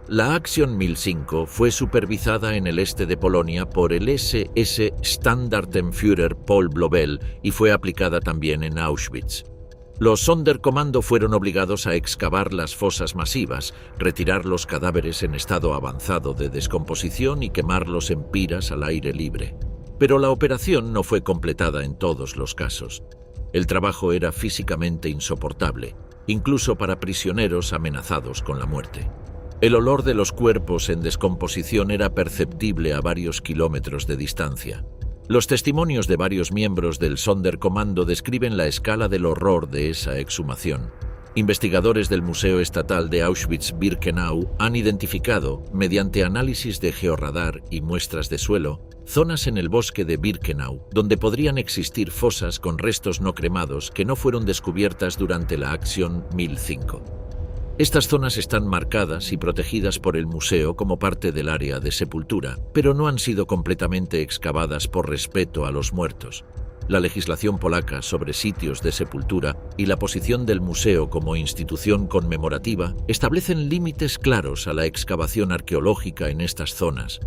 La Aktion 1005 fue supervisada en el este de Polonia por el SS Standartenführer Paul Blobel y fue aplicada también en Auschwitz. Los Sonderkommando fueron obligados a excavar las fosas masivas, retirar los cadáveres en estado avanzado de descomposición y quemarlos en piras al aire libre. Pero la operación no fue completada en todos los casos. El trabajo era físicamente insoportable, incluso para prisioneros amenazados con la muerte. El olor de los cuerpos en descomposición era perceptible a varios kilómetros de distancia. Los testimonios de varios miembros del Sonderkommando describen la escala del horror de esa exhumación. Investigadores del Museo Estatal de Auschwitz-Birkenau han identificado, mediante análisis de georradar y muestras de suelo, zonas en el bosque de Birkenau donde podrían existir fosas con restos no cremados que no fueron descubiertas durante la Aktion 1005. Estas zonas están marcadas y protegidas por el museo como parte del área de sepultura, pero no han sido completamente excavadas por respeto a los muertos. La legislación polaca sobre sitios de sepultura y la posición del museo como institución conmemorativa establecen límites claros a la excavación arqueológica en estas zonas.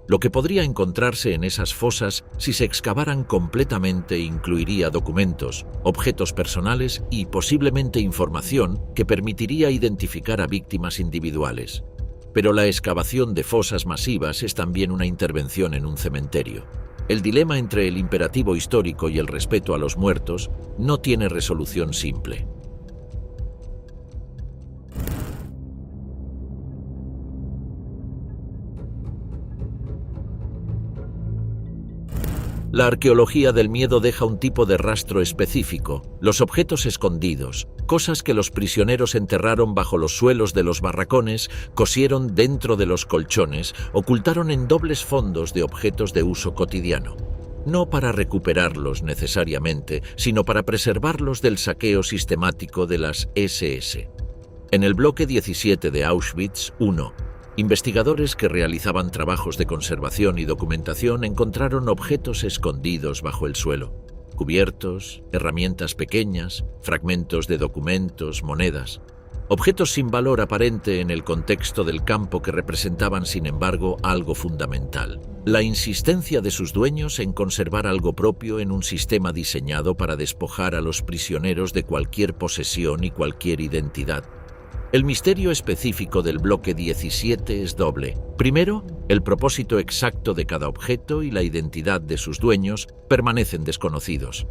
Lo que podría encontrarse en esas fosas si se excavaran completamente incluiría documentos, objetos personales y posiblemente información que permitiría identificar a víctimas individuales. Pero la excavación de fosas masivas es también una intervención en un cementerio. El dilema entre el imperativo histórico y el respeto a los muertos no tiene resolución simple. La arqueología del miedo deja un tipo de rastro específico, los objetos escondidos, cosas que los prisioneros enterraron bajo los suelos de los barracones, cosieron dentro de los colchones, ocultaron en dobles fondos de objetos de uso cotidiano. No para recuperarlos necesariamente, sino para preservarlos del saqueo sistemático de las SS. En el bloque 17 de Auschwitz I, investigadores que realizaban trabajos de conservación y documentación encontraron objetos escondidos bajo el suelo. cubiertos, herramientas pequeñas, fragmentos de documentos, monedas. Objetos sin valor aparente en el contexto del campo que representaban, sin embargo, algo fundamental: la insistencia de sus dueños en conservar algo propio en un sistema diseñado para despojar a los prisioneros de cualquier posesión y cualquier identidad. El misterio específico del bloque 17 es doble. Primero, el propósito exacto de cada objeto y la identidad de sus dueños permanecen desconocidos.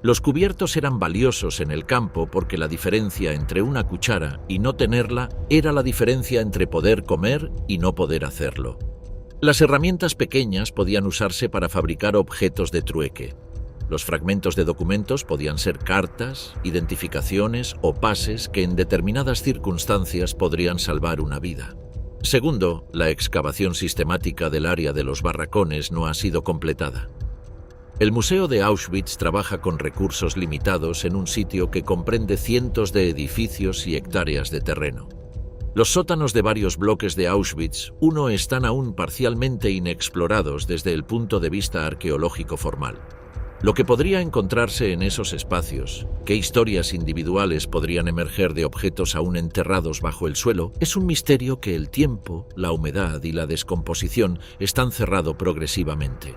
Los cubiertos eran valiosos en el campo porque la diferencia entre una cuchara y no tenerla era la diferencia entre poder comer y no poder hacerlo. Las herramientas pequeñas podían usarse para fabricar objetos de trueque. Los fragmentos de documentos podían ser cartas, identificaciones o pases que en determinadas circunstancias podrían salvar una vida. Segundo, la excavación sistemática del área de los barracones no ha sido completada. El Museo de Auschwitz trabaja con recursos limitados en un sitio que comprende cientos de edificios y hectáreas de terreno. Los sótanos de varios bloques de Auschwitz I están aún parcialmente inexplorados desde el punto de vista arqueológico formal. Lo que podría encontrarse en esos espacios, qué historias individuales podrían emerger de objetos aún enterrados bajo el suelo, es un misterio que el tiempo, la humedad y la descomposición están cerrando progresivamente.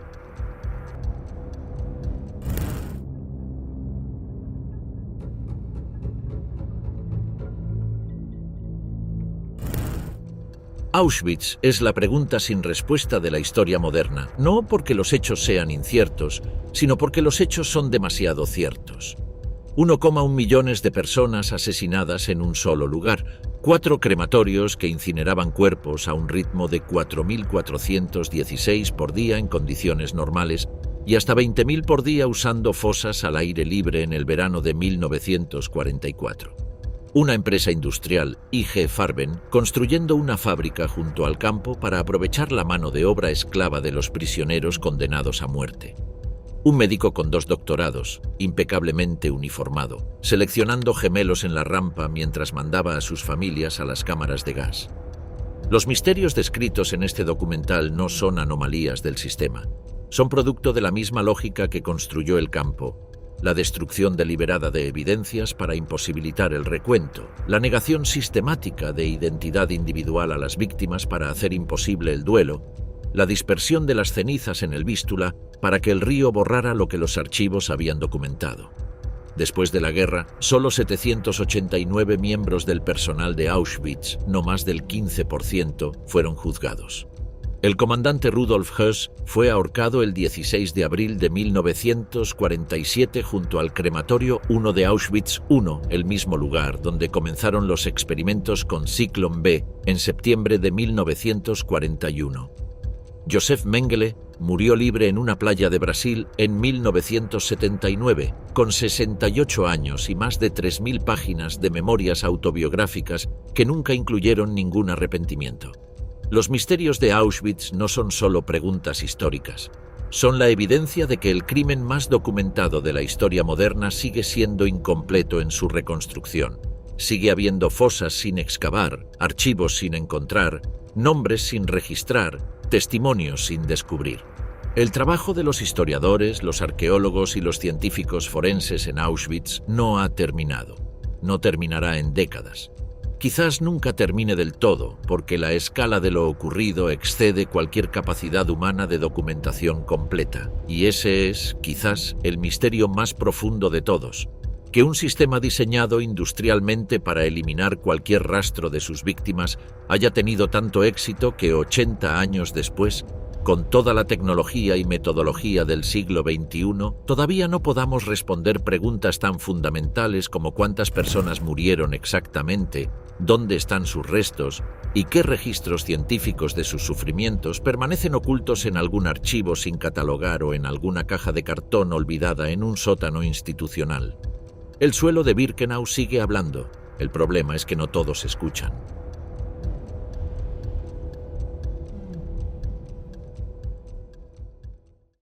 Auschwitz es la pregunta sin respuesta de la historia moderna, no porque los hechos sean inciertos, sino porque los hechos son demasiado ciertos. 1,1 millones de personas asesinadas en un solo lugar, 4 crematorios que incineraban cuerpos a un ritmo de 4.416 por día en condiciones normales y hasta 20.000 por día usando fosas al aire libre en el verano de 1944. Una empresa industrial, IG Farben, construyendo una fábrica junto al campo para aprovechar la mano de obra esclava de los prisioneros condenados a muerte. Un médico con 2 doctorados, impecablemente uniformado, seleccionando gemelos en la rampa mientras mandaba a sus familias a las cámaras de gas. Los misterios descritos en este documental no son anomalías del sistema. Son producto de la misma lógica que construyó el campo: la destrucción deliberada de evidencias para imposibilitar el recuento, la negación sistemática de identidad individual a las víctimas para hacer imposible el duelo, la dispersión de las cenizas en el Vístula para que el río borrara lo que los archivos habían documentado. Después de la guerra, solo 789 miembros del personal de Auschwitz, no más del 15%, fueron juzgados. El comandante Rudolf Höss fue ahorcado el 16 de abril de 1947 junto al crematorio I de Auschwitz I, el mismo lugar donde comenzaron los experimentos con Zyklon B en septiembre de 1941. Josef Mengele murió libre en una playa de Brasil en 1979, con 68 años y más de 3.000 páginas de memorias autobiográficas que nunca incluyeron ningún arrepentimiento. Los misterios de Auschwitz no son solo preguntas históricas. Son la evidencia de que el crimen más documentado de la historia moderna sigue siendo incompleto en su reconstrucción. Sigue habiendo fosas sin excavar, archivos sin encontrar, nombres sin registrar, testimonios sin descubrir. El trabajo de los historiadores, los arqueólogos y los científicos forenses en Auschwitz no ha terminado. No terminará en décadas. Quizás nunca termine del todo, porque la escala de lo ocurrido excede cualquier capacidad humana de documentación completa. Y ese es, quizás, el misterio más profundo de todos: que un sistema diseñado industrialmente para eliminar cualquier rastro de sus víctimas haya tenido tanto éxito que 80 años después, con toda la tecnología y metodología del siglo XXI, todavía no podamos responder preguntas tan fundamentales como cuántas personas murieron exactamente, dónde están sus restos y qué registros científicos de sus sufrimientos permanecen ocultos en algún archivo sin catalogar o en alguna caja de cartón olvidada en un sótano institucional. El suelo de Birkenau sigue hablando. El problema es que no todos escuchan.